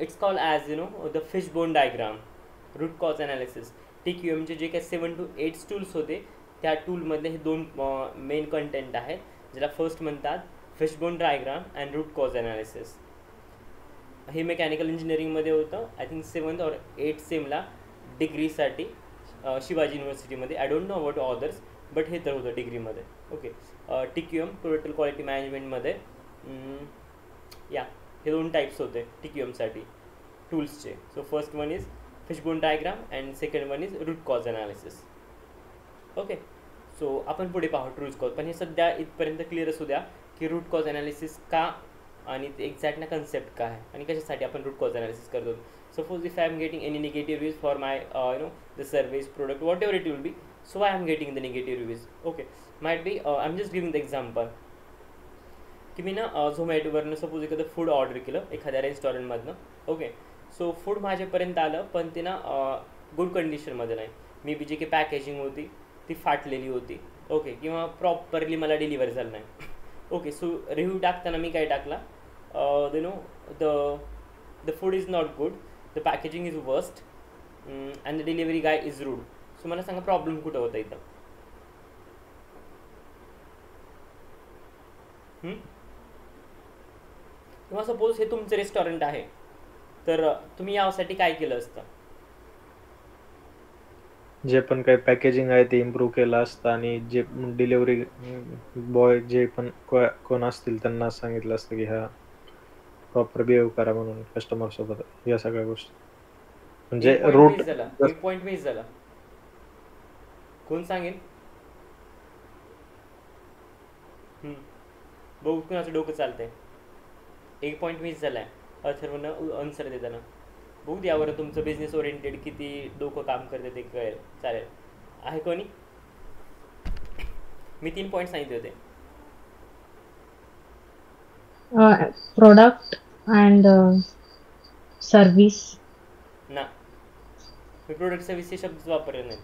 S1: it's called as the fishbone diagram, root cause analysis. TQMचे जे काही 7 to 8 टूल्स होते, त्या टूलमध्ये हे दोन मेन कंटेंट आहेत, ज्याला फर्स्ट म्हणतात fishbone diagram and root cause analysis. हे मेकॅनिकल इंजिनिअरिंगमध्ये होतं, I think 7th or 8th सेमला डिग्रीसाठी शिवाजी युनिव्हर्सिटीमध्ये. I don't know about others, but हे तर होतं डिग्रीमध्ये. ओके, TQM टोटल क्वालिटी मॅनेजमेंटमध्ये या हे दोन टाईप्स होते TQMसाठी टूल्सचे. So first one is fishbone diagram and second one is root cause analysis. Okay, so आपण पुढे पाहू रूट कॉज, पण हे सध्या इथपर्यंत क्लिअर असू द्या की रूट कॉज अनालिसिस का आणि ते एक्झॅक्ट ना कन्सेप्ट काय आहे आणि कशासाठी आपण रूट कॉज अनालिसिस करतो. Suppose if I am getting any negative reviews for my the service, product, whatever it will be, so I am getting the negative reviews. Okay, might be I am just giving the example की मी ना झोमॅटोवरनं सपोज एखादं food order केलं एखाद्या रेस्टॉरंटमधनं. Okay, so food माझ्यापर्यंत आलं, पण ते ना गुड कंडिशनमध्ये नाही. मे बी जी काही पॅकेजिंग होती ती फाटलेली होती. ओके, किंवा प्रॉपरली मला डिलिव्हर झालं नाही. ओके, सो रिव्ह्यू टाकताना मी काय टाकला, the food is not good, the packaging is worst, and the delivery guy is rude. So मला सांगा प्रॉब्लेम कुठं होता इथं? किंवा सपोज हे तुमचं रेस्टॉरंट आहे, तर तुम्ही यासाठी काय केलं असतं?
S2: जे पण काही पॅकेजिंग आहे ते इम्प्रूव्ह केलं असतं आणि जे डिलिव्हरी बॉय जे पण कोण असतील त्यांना सांगितलं असतं की हा प्रॉपर बिहेव करा म्हणून कस्टमर सोबत, या सगळ्या गोष्टी. म्हणजे रूट
S1: एक पॉईंट मिस झाला. कोण सांगेल? बघू कुणाचं डोकं चालतंय. एक पॉईंट मिस झालाय अथर्वनं आन्सर देताना. बघू यावर तुमचं बिझनेस ओरिएंटेड किती डोकं काम करते ते कळेल. चालेल, आहे कोणी? मी 3 पॉईंट सांगितले होते.
S4: Product and service.
S1: ना, मी प्रोडक्ट सर्व्हिस हे शब्द वापरले नाही.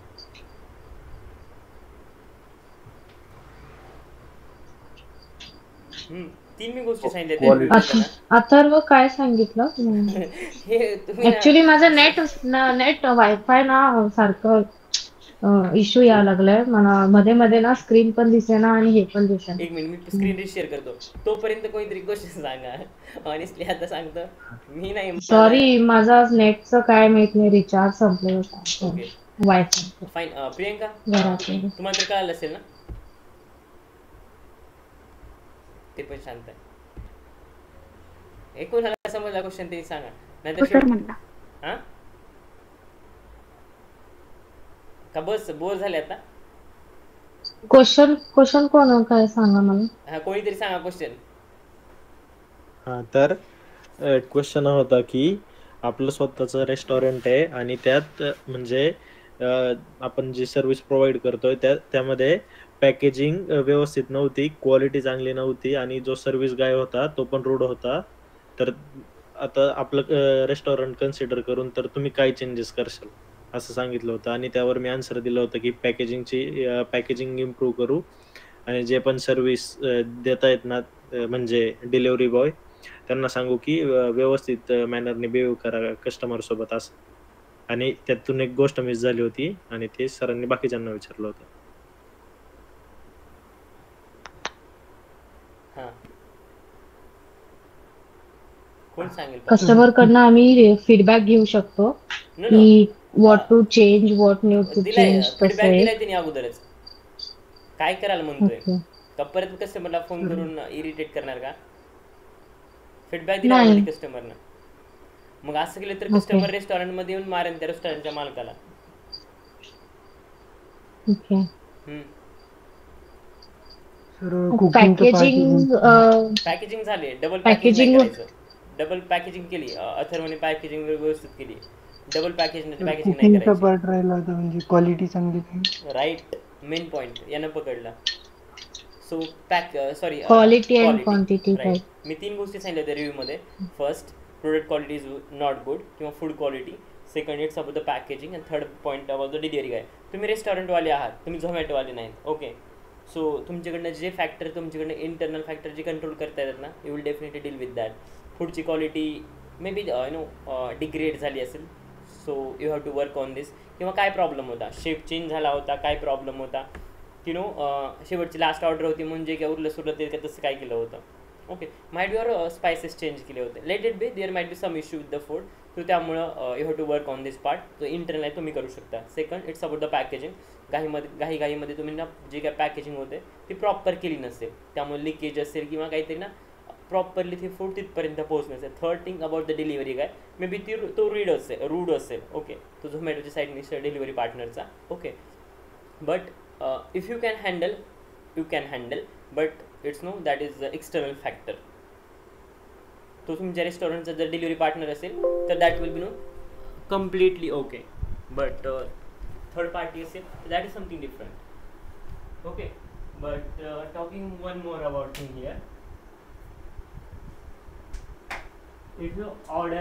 S1: तीन मी गोष्टी सांगितल्या त्या review देताना.
S4: अथर्व काय सांगितलं?
S1: हे तुम्ही ना-
S4: ऍक्च्युली माझं नेट वायफाय ना सारखं इश्यू यायला लागलाय मला, मध्ये मध्ये ना स्क्रीन पण दिसेना आणि हे पण दिसेना.
S1: एक मिनिट मी स्क्रीन शेअर करतो, तोपर्यंत कोणीतरी गोष्ट सांगा. ऑनेस्टली आता सांगतो मी नाही.
S4: सॉरी, माझा नेटचं काय माहित नाही, रिचार्ज संपलं होतं
S1: ओके
S4: वायफाय
S1: फाईन. प्रियंका
S4: घरात.
S1: तुम्हाला तर कळालं असेल ना, ते पण शांत आहे. कोणाला समजला क्वेश्चन ते सांगा, नाहीतर
S3: सर म्हणला
S1: हा का बस बोर झाले आता.
S4: क्वेश्चन कोण काय सांगा मला.
S1: हा कोणीतरी सांगा क्वेश्चन.
S2: हा तर क्वेश्चन होता की आपलं स्वतःचं रेस्टॉरंट आहे आणि त्यात म्हणजे आपण जी सर्व्हिस प्रोव्हाइड करतोय त्यामध्ये पॅकेजिंग व्यवस्थित नव्हती, क्वालिटी चांगली नव्हती आणि जो सर्व्हिस गाय होता तो पण रूड होता. तर आता आपलं रेस्टॉरंट कन्सिडर करून तर तुम्ही काय चेंजेस करशाल असं सांगितलं होतं. आणि त्यावर मी आन्सर दिलं होतं की पॅकेजिंग इम्प्रूव्ह करू आणि जे पण सर्व्हिस देता येत ना म्हणजे डिलिव्हरी बॉय त्यांना सांगू की व्यवस्थित मॅनरने बिहेव करा कस्टमर सोबत असं. आणि त्यातून एक गोष्ट मिस झाली होती आणि ते सरांनी बाकीच्यांना विचारलं होतं.
S1: हा कोण सांगेल?
S4: कस्टमर कडनं आम्ही फीडबॅक घेऊ शकतो
S1: नो
S4: की what to change, what need to
S1: दिलाय
S4: चेंज, तसं
S1: फीडबॅक
S4: आहे.
S1: दिलाय तिने अगोदरच. काय करायला म्हणतोय
S4: ओके.
S1: का परत कस्टमरला फोन करून इरिटेट करणार का? फीडबॅक दिला
S4: नाही.
S1: ऑलरेडी कस्टमरनं. मग असं केलं तर
S4: ओके.
S1: कस्टमर रेस्टॉरंट मध्ये येऊन मारेन त्या रेस्टॉरंटच्या मालकाला.
S4: ओके.
S1: हम्म.
S4: पॅकेजिंग
S1: पॅकेजिंग झाली, डबल पॅकेजिंग नाही
S4: Packaging-
S1: करायचं. डबल पॅकेजिंग केली, अथर्वने पॅकेजिंग व्यवस्थित केली. डबल पॅकेजिंग नाही
S5: कुकिंगचा
S1: करायची.
S5: पार्ट राहिला होता म्हणजे क्वालिटी चांगली नाही.
S1: राईट, मेन पॉइंट यानं पकडला. So sorry
S4: Quality and quantity, right.
S1: मी तीन गोष्टी सांगितल्या त्या रिव्ह्यूमध्ये. First, product quality is not good किंवा food quality. Second, it's about the packaging. And third point about the delivery guy. तुम्ही रेस्टॉरंटवाले आहात, तुम्ही झोमॅटोवाले नाहीत. ओके, सो तुमच्याकडनं जे फॅक्टर, तुमच्याकडनं इंटरनल फॅक्टर जे कंट्रोल करता येतात ना, you will definitely deal with that. फूडची क्वालिटी मे बी डिग्रेड झाली असेल, so you have to work on this. किंवा काय प्रॉब्लेम होता, शेप चेंज झाला होता, काय प्रॉब्लेम होता, शेवटची लास्ट ऑर्डर होती म्हणजे काय उरलं सुरलं ते का तसं काय केलं होतं. Okay, might be or spices change केले होते. Let it be, there might be some issue with the food. तो त्यामुळं you have to work on this part. तो इंटरनल आहे, तुम्ही करू शकता. Second, it's about the packaging. घाईमध्ये तुम्ही ना जे काय पॅकेजिंग होते ती प्रॉपर केली नसेल, त्यामुळे लिकेज असेल किंवा काहीतरी ना प्रॉपरली ते फूड तिथपर्यंत पोहोचणं असेल. Third thing about the delivery guy, may be तो रूड असेल. ओके, तो झोमॅटोच्या साईडने डिलिव्हरी पार्टनरचा. Okay, but if you can handle, you can handle, but it's no, that is the external factor. तो तुमच्या रेस्टॉरंटचा जर डिलिव्हरी पार्टनर असेल तर that will be no completely okay. But third party असेल that is something different. Okay, but talking one more about thing here. If you order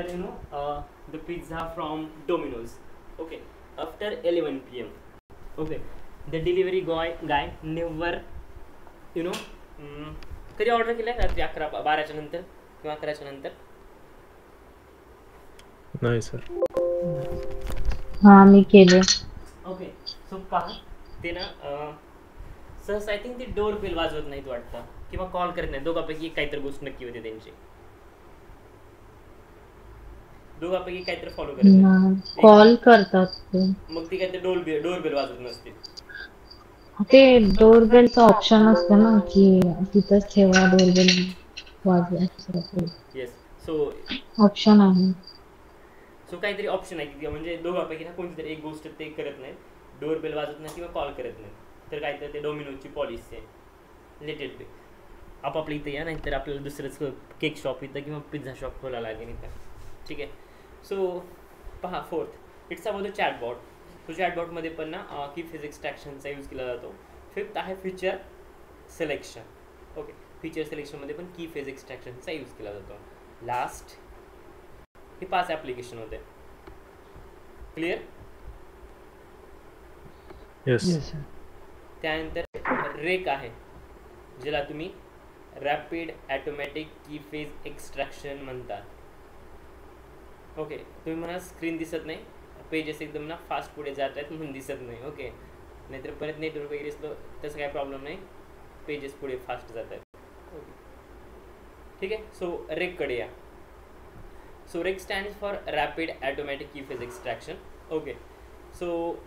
S1: the pizza from Domino's, okay, after 11 PM, okay, the delivery guy never कधी order केलं आहे रात्री 11-12च्या नंतर किंवा 11च्या नंतर?
S2: नाही sir.
S4: हा मी केले.
S1: ओके, सो पहा ते ना सहसा आय थिंक ते डोर बेल वाजवत नाहीत वाटतं किंवा कॉल करत नाही. दोघांपैकी काहीतरी गोष्ट नक्की होते त्यांची. दोघांपैकी काहीतरी फॉलो करत नाही.
S4: कॉल करतात ते.
S1: मग ती काहीतरी डोर बेल वाजवत नसते.
S4: ते डोरबेलचं ऑप्शन असतं ना की तिथंच ठेवा डोरबेल वाजवायचं.
S1: येस, सो
S4: ऑप्शन आहे.
S1: सो काहीतरी ऑप्शन आहे की म्हणजे दोघांपैकी ना कोणती तरी एक गोष्ट ते करत नाही, डोर बेल वाजवत नाही किंवा कॉल करत नाही. तर काहीतरी ते डोमिनोजची पॉलिसी आहे. लेट इट बी. आपापल्या इथं या, नाहीतर आपल्याला दुसरंच केक शॉप इथं किंवा पिझ्झा शॉप खोला लागेल इथं. ठीक आहे, सो पहा fourth, it's about the chatbot. तो चॅटबॉटमध्ये पण ना की फिजिक्स एक्स्ट्रॅक्शनचा यूज केला जातो. फिफ्थ आहे फीचर सिलेक्शन. ओके, फीचर सिलेक्शनमध्ये पण की फेज एक्स्ट्रॅक्शनचा यूज केला जातो. लास्ट हे 5 ॲप्लिकेशन होते. क्लिअर?
S2: येस.
S5: Yes sir.
S1: त्यानंतर रेक आहे, ज्याला तुम्ही rapid automatic key phase extraction म्हणतात. ओके, तुम्ही म्हणा स्क्रीन दिसत नाही, पेजेस एकदम ना फास्ट पुढे जात आहेत म्हणून दिसत नाही. ओके, नाहीतर परत नेटवर्क वगैरे असलं तसं काही प्रॉब्लेम नाही, पेजेस पुढे फास्ट जात आहेत. ओके, ठीक आहे. सो रेककडे या. So RAKE stands for rapid automatic key phase extraction. Okay, so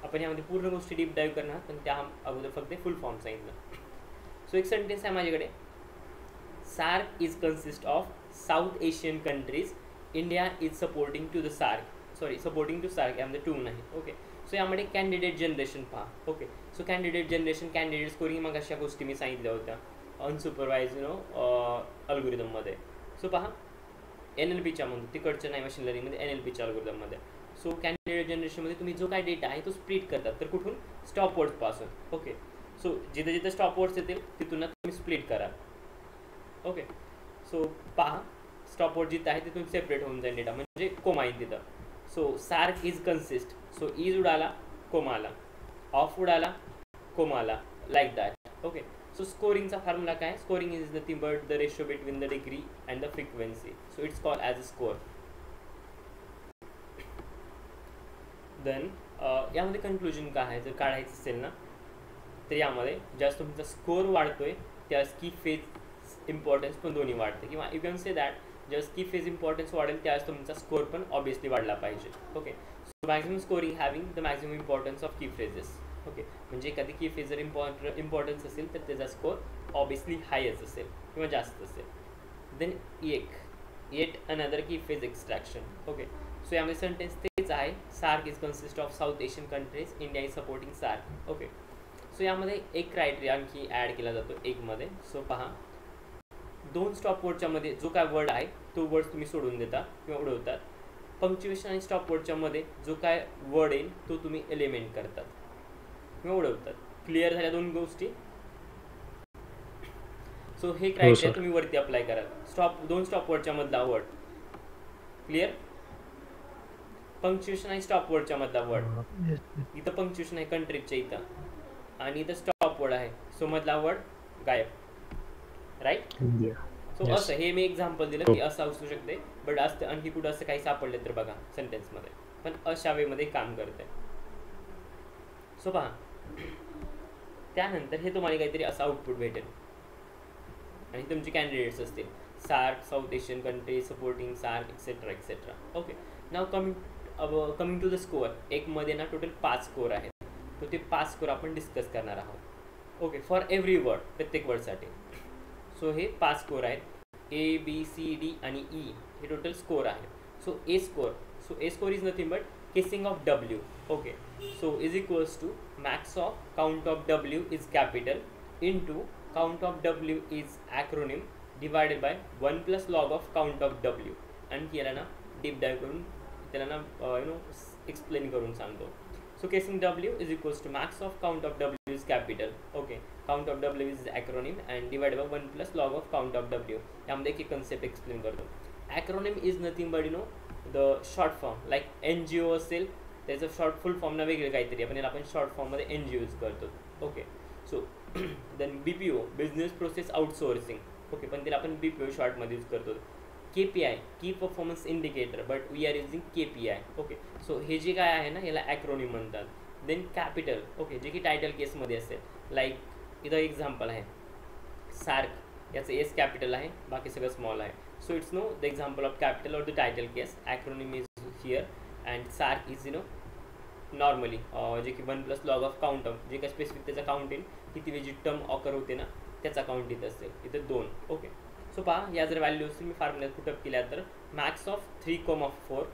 S1: आपण यामध्ये पूर्ण गोष्टी डीप डाईव्ह करणार, पण त्या अगोदर फक्त फुल फॉर्म सांगितलं. सो एक सेंटेन्स आहे माझ्याकडे, SAARC is consist of South Asian countries, India is supporting to the SAARC. Sorry, supporting to SAARC यामध्ये टू नाही. ओके, सो यामध्ये कॅन्डिडेट जनरेशन पहा. Okay, so candidate generation, candidate scoring, मग अशा गोष्टी मी सांगितल्या होत्या अनसुपरवाइज अल्गोरिदममध्ये. सो पहा, NLPच्या म्हणतो तिकडच्या नाही, मशीन लर्निंगमध्ये NLPच्या अल्गोरिदममध्ये. सो कॅन्डिडेट जनरेशनमध्ये तुम्ही जो काय डेटा आहे तो स्प्लिट करतात, तर कुठून? स्टॉप वर्ड्सपासून. ओके, सो जिथे जिथे स्टॉप वर्ड्स येतील तिथून तुम्ही स्प्लिट कराल. ओके, सो पहा, स्टॉप वर्ड जिथं आहे तिथून सेपरेट होऊन जाईल डेटा, म्हणजे कोमा येईल तिथं. सो सार्क इज कन्सिस्ट, सो इज उडाला, कोमा आला, ऑफ उडाला, कोमा आला, लाईक दॅट. ओके, सो स्कोरिंगचा फॉर्म्युला काय? Scoring is nothing but the ratio between the degree and the frequency. So it's called as a score. Then यामध्ये conclusion काय आहे, जर काढायचं असेल ना, तर यामध्ये जास्त तुमचा स्कोर वाढतोय त्यास की फेज इम्पॉर्टन्स पण दोन्ही वाढते, किंवा यू कॅन से दॅट ज्यावेळेस की फेज इम्पॉर्टन्स वाढेल त्यावेळेस तुमचा स्कोर पण ऑब्वियसली वाढला पाहिजे. Okay, so maximum scoring having the maximum importance of key phrases. Okay, म्हणजे एखादी की फेज जर इम्पॉर्टन्स असेल तर त्याचा स्कोर ऑब्वियसली हायच असेल किंवा जास्त असेल. Then yet another key phase extraction. Okay, so यामध्ये सेंटेन्स तेच आहे, SAARC is consist of South Asian countries, India is supporting SAARC. Okay, so यामध्ये एक क्रायटेरिया आणखी ॲड केला जातो एकमध्ये. सो पहा, 2 स्टॉप वर्डच्या मध्ये जो काय वर्ड आहे तो वर्ड तुम्ही सोडून देता किंवा उडवतात. पंक्च्युएशन आणि स्टॉप वर्डच्या मध्ये जो काय वर्ड येईल तो तुम्ही एलिमेंट करतात किंवा उडवतात. क्लिअर झाल्या 2 गोष्टी? सो हे क्रायटेरिया तुम्ही वरती अप्लाय कराल. 2 स्टॉप वर्डच्या मधला वर्ड क्लिअर, पंक्च्युएशन आणि स्टॉप वर्डच्या मधला वर्ड, इथं पंक्च्युएशन आहे कंट्रीजच्या इथं आणि इथं स्टॉप वर्ड आहे, सो मधला वर्ड गायब. राईट? सो असं हे मी एक्झाम्पल दिलं की असं असू शकते, बट असतं आणखी कुठं असं काही सापडले तर बघा सेंटेन्समध्ये, पण अशा वेमध्ये काम करते. सो पहा, त्यानंतर हे तुम्हाला काहीतरी असं आउटपुट भेटेल आणि तुमचे कॅन्डिडेट्स असतील, SAARC, South Asian country, supporting SAARC, etcetera etcetera. Okay, now coming to the score. एकमध्ये ना टोटल 5 स्कोअर आहेत, तर ते 5 स्कोअर आपण डिस्कस करणार आहोत. ओके, फॉर एव्हरी वर्ड, प्रत्येक वर्डसाठी. सो हे 5 स्कोअर आहेत, ABCD आणि E हे टोटल स्कोअर आहे. So A score is nothing but casing of W. Okay, so is equals to max of count of W is capital into count of W is acronym divided by 1 plus log of count of W. आणि याला ना deep डाईव्ह करून त्याला ना explain करून सांगतो. So casing W is equals to max of count of W is capital. Okay, count of W is acronym and divided by 1 plus log of count of W. यामध्ये एक concept explain करतो. Acronym is nothing but the short form, like NGO असेल त्याचं short फुल form ना वेगळे काहीतरी, आपण short form मध्ये NGO यूज करतो. Okay, so then BPO business process outsourcing. Okay, पण त्याला आपण BPO शॉर्ट मध्ये यूज करतो. KPI key performance indicator, but we are using KPI. Okay, so हे जे काय आहे ना याला ॲक्रोनिम म्हणतात. Then capital. ओके, जे की टायटल केसमध्ये असेल, लाईक इथं एक्झाम्पल आहे सार्क, याचं एस कॅपिटल आहे, बाकी सगळं स्मॉल आहे. So it's no the example of capital or the title case. Acronym is here and सार्क इज नॉर्मली जे की 1 plus log of count of, जे काय स्पेसिफिक त्याचा काउंट येईल, किती वेळी जी टर्म ऑकर होते ना त्याचा काउंट इथं असेल, इथं 2. ओके, सो पहा, या जर व्हॅल्यूज मी फॉर्म्युल्यात पुटअप केल्या तर मॅक्स ऑफ 3,4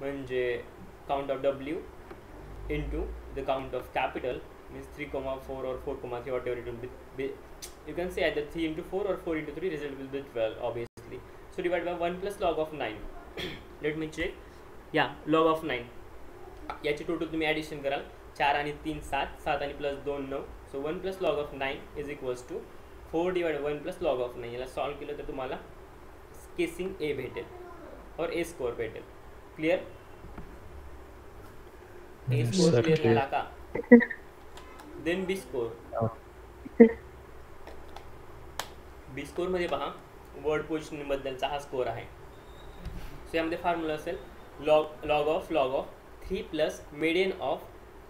S1: म्हणजे count of W into the count of capital means 3,4 or 4, whatever it will be. You can say either 3 into 4 or 4 into 3, result will be 12 obviously. So divided by 1 plus log of 9. Let me check. Yeah, log of 9. याची total तुम्ही addition कराल, 4 आणि 3 7, 7 आणि plus 2 9. So 1 plus log of 9 is equals to 4 divide 1 plus log of 9 याला solve केलं तर तुम्हाला casing ए भेटेल और ए स्कोअर भेटेल. क्लिअर? ए स्कोअर
S2: Sir,
S1: क्लिअर
S2: clear.
S1: झाला का? देन बी स्कोअर. बी स्कोअर मध्ये पहा वर्ड पोझिशन बद्दलचा हा स्कोअर आहे. सो यामध्ये फॉर्म्युला असेल log of 3 plus median of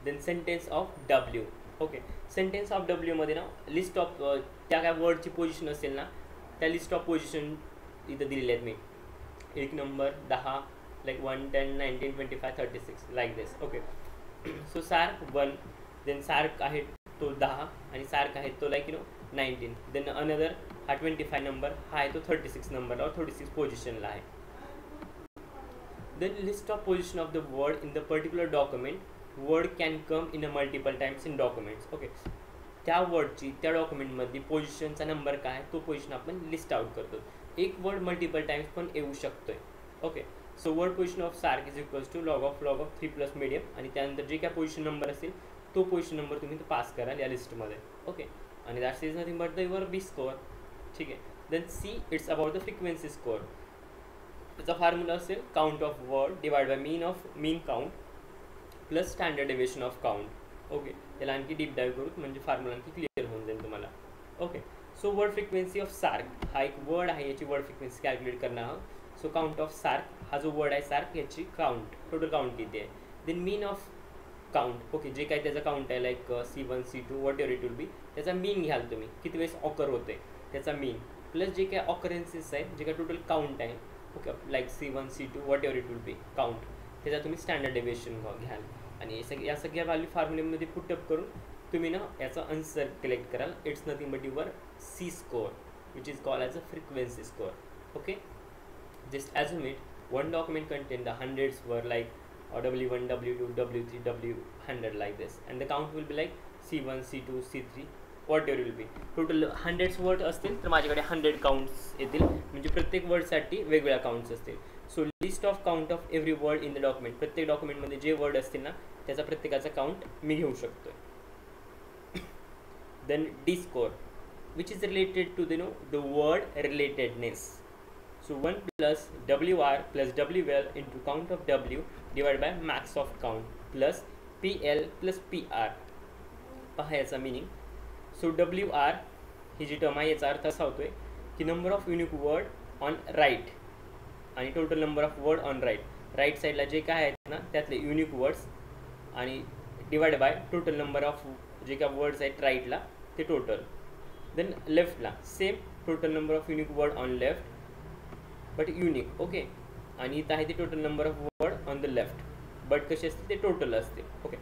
S1: then sentence of W. Okay, sentence of W मध्ये ना लिस्ट ऑफ त्या काय वर्डची पोझिशन असेल ना त्या लिस्ट ऑफ पोझिशन इथं दिलेले आहेत मी. 1 number 10 like 1 10 19 25 36 like this. Okay, so सार्क 1 देन सार्क आहे तो 10 आणि सार्क आहे तो लाईक 19. देन अनदर हा 25 नंबर हा आहे तो 36 नंबरला और 36 पोझिशनला आहे. Then list of position of the word in the particular document. Word can come in a multiple times in documents. Okay, त्या वर्डची त्या डॉक्युमेंटमध्ये पोझिशनचा नंबर काय तो पोझिशन आपण लिस्ट आउट करतो. एक वर्ड मल्टिपल टाइम्स पण येऊ शकतोय. Okay, so word position of सार्क is equals to log of 3 plus medium आणि त्यानंतर जे काय पोझिशन नंबर असेल तो पोझिशन नंबर तुम्ही पास कराल या लिस्टमध्ये. ओके, आणि that's is nothing but the your B score. ठीक आहे. Then C it's about the frequency score. त्याचा फॉर्म्युला असेल count of word divide by mean count plus standard deviation of count. Okay, त्याला आणखी डीप डाईव्ह करू म्हणजे formula आणखी clear होऊन जाईल तुम्हाला. Okay, so word frequency of सार्क हा एक वर्ड आहे, याची वर्ड फ्रिक्वेन्सी कॅल्क्युलेट करणार आहोत. सो काउंट ऑफ सार्क हा जो वर्ड आहे सार्क याची काउंट टोटल काउंट किती आहे. Then mean of count. Okay, जे काही त्याचा काउंट आहे like C1 C2 whatever it will be त्याचा मीन घ्याल तुम्ही किती वेळेस ऑकर होते त्याचा मीन प्लस जे काही ऑकरन्सेस आहेत जे काही टोटल काउंट आहे. Okay, like C1 C2 whatever it will B count त्याचा तुम्ही स्टँडर्ड डेविएशन घ्याल आणि या सगळ्या व्हॅल्यू फॉर्म्युलेमध्ये पुटअप करून तुम्ही ना याचा आन्सर कलेक्ट कराल. It's nothing but your C score which is called as a frequency score. Okay, just as a meet one document contain the hundreds वर like W1 W2 W3 W100 like this and the count will be like C1 C2 C3 whatever will be. Total 100 word असतील तर माझ्याकडे 100 counts येतील म्हणजे प्रत्येक वर्डसाठी वेगवेगळ्या counts असतील. So list of count of every word in the document. प्रत्येक डॉक्युमेंटमध्ये जे वर्ड असतील ना त्याचा प्रत्येकाचा काउंट मी घेऊ शकतो. Then D score which is related to the word relatedness. So 1 plus WR plus WL into count of W divided by max of count plus PL plus PR. पहा याचा मिनिंग. सो WR ही जी term आहे याचा अर्थ असा होतोय की number of unique word on right आणि total number of word on right. Right साईडला जे काय आहेत ना त्यातले युनिक वर्ड्स आणि divide by total number of जे काय वर्ड्स आहेत राईटला ते टोटल. देन लेफ्टला same total number of unique word on left but unique. Okay, आणि इथं आहे ते total number of word on the left but कसे असतील ते टोटल असतील. ओके,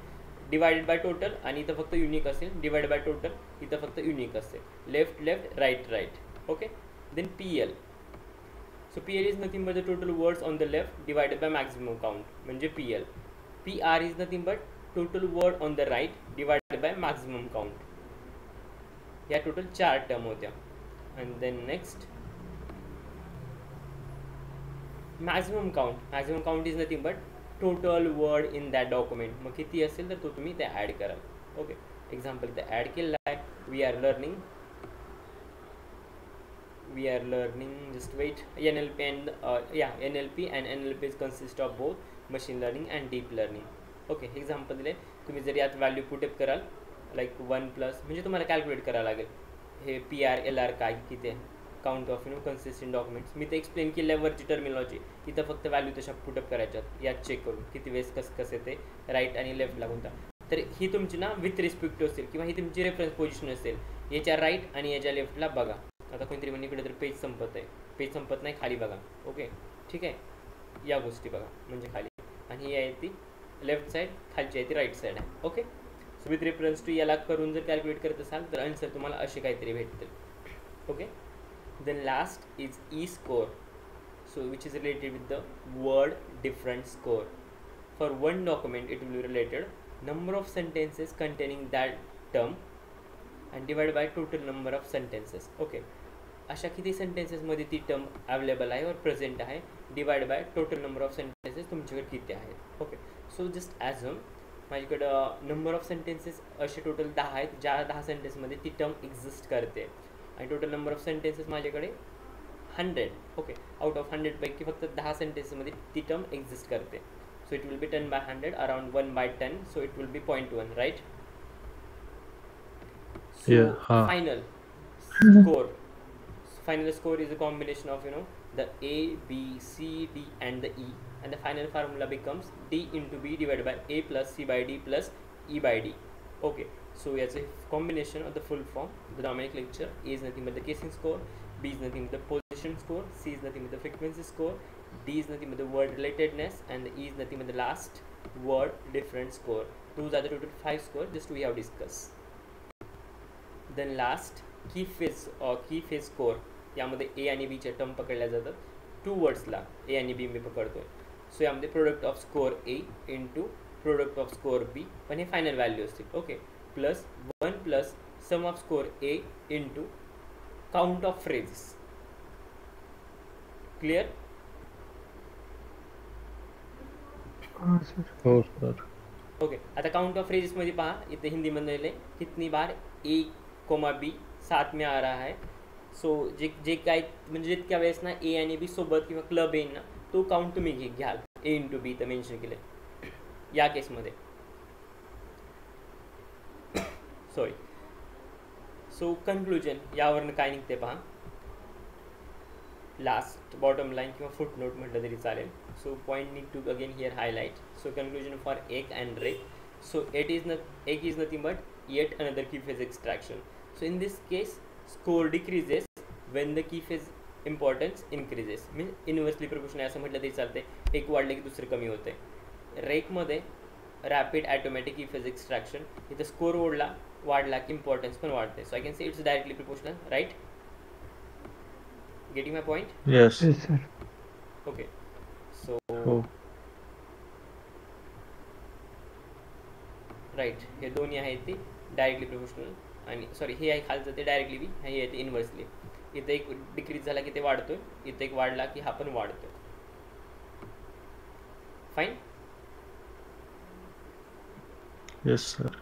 S1: डिवायडेड बाय टोटल आणि इथं फक्त युनिक असेल. डिवाइड बाय टोटल इथं फक्त युनिक असेल. Left left right right. Okay, then PL. So PL is nothing but the total words on the left divided by maximum count म्हणजे PL. PR is nothing but total word on the right divided by maximum count. या total 4 term होत्या. And then next maximum count is nothing but total word in that document. मग किती असेल तर तो तुम्ही ते ॲड कराल. ओके, एक्झाम्पल इथे ॲड केलेला आहे. We are learning just wait NLP and NLP is consist of both machine learning and deep learning. Okay, example दिले. तुम्ही जर यात व्हॅल्यू पुटअप कराल लाईक 1 प्लस म्हणजे तुम्हाला कॅल्क्युलेट करावं लागेल हे PR LR काय किती आहे काउंट ऑफ कन्सिस्टंट डॉक्युमेंट्स. मी ते एक्सप्लेन केल्यावरची टर्मिनॉलॉजी इथं फक्त व्हॅल्यू तशा पुटअप करायच्यात यात चेक करून किती वेळेस कसं येते राईट आणि लेफ्टला कोणता. तर ही तुमची ना विथ रिस्पेक्ट टू असेल किंवा ही तुमची रेफरन्स पोझिशन असेल याच्या राईट आणि याच्या लेफ्टला बघा. आता कोणतरी म्हणजे इकडे तर पेज संपत नाही खाली बघा. ओके, ठीक आहे, या गोष्टी बघा म्हणजे खाली आणि ही आहे ती लेफ्ट साईड खालची आहे ती राईट साईड आहे. Okay, so with reference to याला करून जर कॅल्क्युलेट करत असाल तर आन्सर तुम्हाला असे काहीतरी भेटतील. Okay, then last is E score, so which is related with the word difference score. For one document it will be related number of sentences containing that term and divided by total number of sentences. Okay, अशा किती sentences मध्ये ती term available आहे और present आहे divide by total number of sentences तुमच्याकडे किती आहेत. ओके, सो जस्ट ॲझम माझ्याकडं नंबर ऑफ सेंटेन्सेस असे टोटल 10 आहेत ज्या 10 सेंटेन्समध्ये ती टर्म एक्झिस्ट करते. आणि टोटल नंबर ऑफ सेंटेन्सेस माझ्याकडे 100. ओके, आउट ऑफ 100 पैकी फक्त 10 सेंटेन्समध्ये ती टर्म एक्झिस्ट करते. So it will be 10 by 100 around 1 by 10. So it will be 0.1, right? So final score. Final score is a combination of the A, B, C, D and the E, and the final formula becomes D into B divided by A plus C by D plus E by D. Okay, so as a combination of the full form, the nomenclature A is nothing but the casing score, B is nothing but the position score, C is nothing but the frequency score, D is nothing but the word relatedness, and the E is nothing but the last word difference score. Those are the total 5 scores just we have discussed. Then last key phrase score, यामध्ये A आणि बीच्या term पकडल्या जातात. 2 वर्ड्सला A आणि B मी पकडतोय. So यामध्ये product of score A into product of score B, पण हे फायनल व्हॅल्यू असतील. Okay, plus 1 plus sum of score A into count of phrases. Clear?
S2: हो सर.
S1: ओके, आता काउंट ऑफ फ्रेजेसमध्ये पहा, इथे हिंदीमध्ये लिहिले कितनी बार ए कोमा बी साथ में आ रहा है. सो जे काय म्हणजे जितक्या वेळेस ना ए आणि बी सोबत किंवा क्लब येईल ना, तो काउंट तुम्ही घ्याल. ए इंटू बी तर मेन्शन केलं या केसमध्ये. सॉरी. सो कन्क्लुजन यावरनं काय निघते पहा. लास्ट बॉटम लाईन किंवा फुट नोट म्हटलं तरी चालेल. So point need to again here highlight. So conclusion for egg and ray. So egg is nothing but yet another key phase extraction. So in this case score decreases when the key phase importance increases. Means inversely proportional असं म्हटलं तरी चालते. एक वाढले की दुसरं कमी होते. रेकमध्ये rapid automatic key phase extraction, इथं स्कोर वाढला की इम्पॉर्टन्स पण वाढते. So I can say it's directly proportional, right? Getting my point?
S2: Yes.
S5: Sir.
S1: Okay, so right, हे दोन्ही आहेत ते डायरेक्टली प्रोपोर्शनल, आणि सॉरी हे आहे खालचं ते डायरेक्टली बी, हे आहे ते इन्व्हर्सली. इथं एक डिक्रीज झाला की ते वाढतोय, इथं एक वाढला की हा पण वाढतोय. Fine.
S2: Yes sir.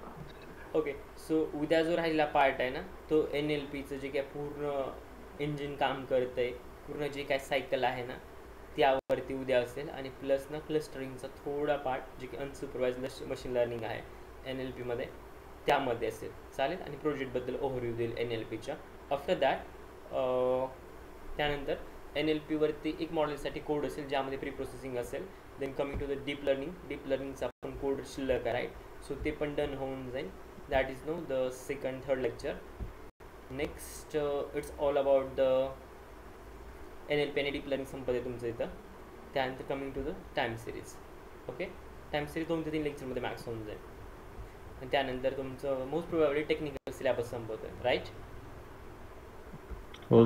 S1: Okay, so उद्या जो राहिलेला पार्ट आहे ना, तो NLPचं जे काय पूर्ण इंजिन काम करतंय, पूर्ण जे काय सायकल आहे ना, त्यावरती उद्या असेल. आणि प्लस ना क्लस्टरिंगचा थोडा पार्ट जे की अनसुपरवाइज मशीन लर्निंग आहे NLPमध्ये, त्यामध्ये असेल. चालेल. आणि प्रोजेक्टबद्दल ओव्हरव्ह्यू देईल NLPच्या. आफ्टर दॅट त्यानंतर NLPवरती एक मॉडेलसाठी कोड असेल ज्यामध्ये प्री प्रोसेसिंग असेल. Then coming to the deep लर्निंगचा पण कोड शिल्लक आहे, राईट? सो ते पण डन होऊन जाईल. That is no the second third lecture. Next it's all about the NLP आणि डीप लर्निंग संपते तुमचं इथं. त्यानंतर coming to the time series. Okay, time series 2 ते 3 लेक्चरमध्ये मॅक्स होऊन जाईल. आणि त्यानंतर तुमचं मोस्ट प्रोबॅबली टेक्निकल सिलेबस संपवतोय, राईट?
S2: हो.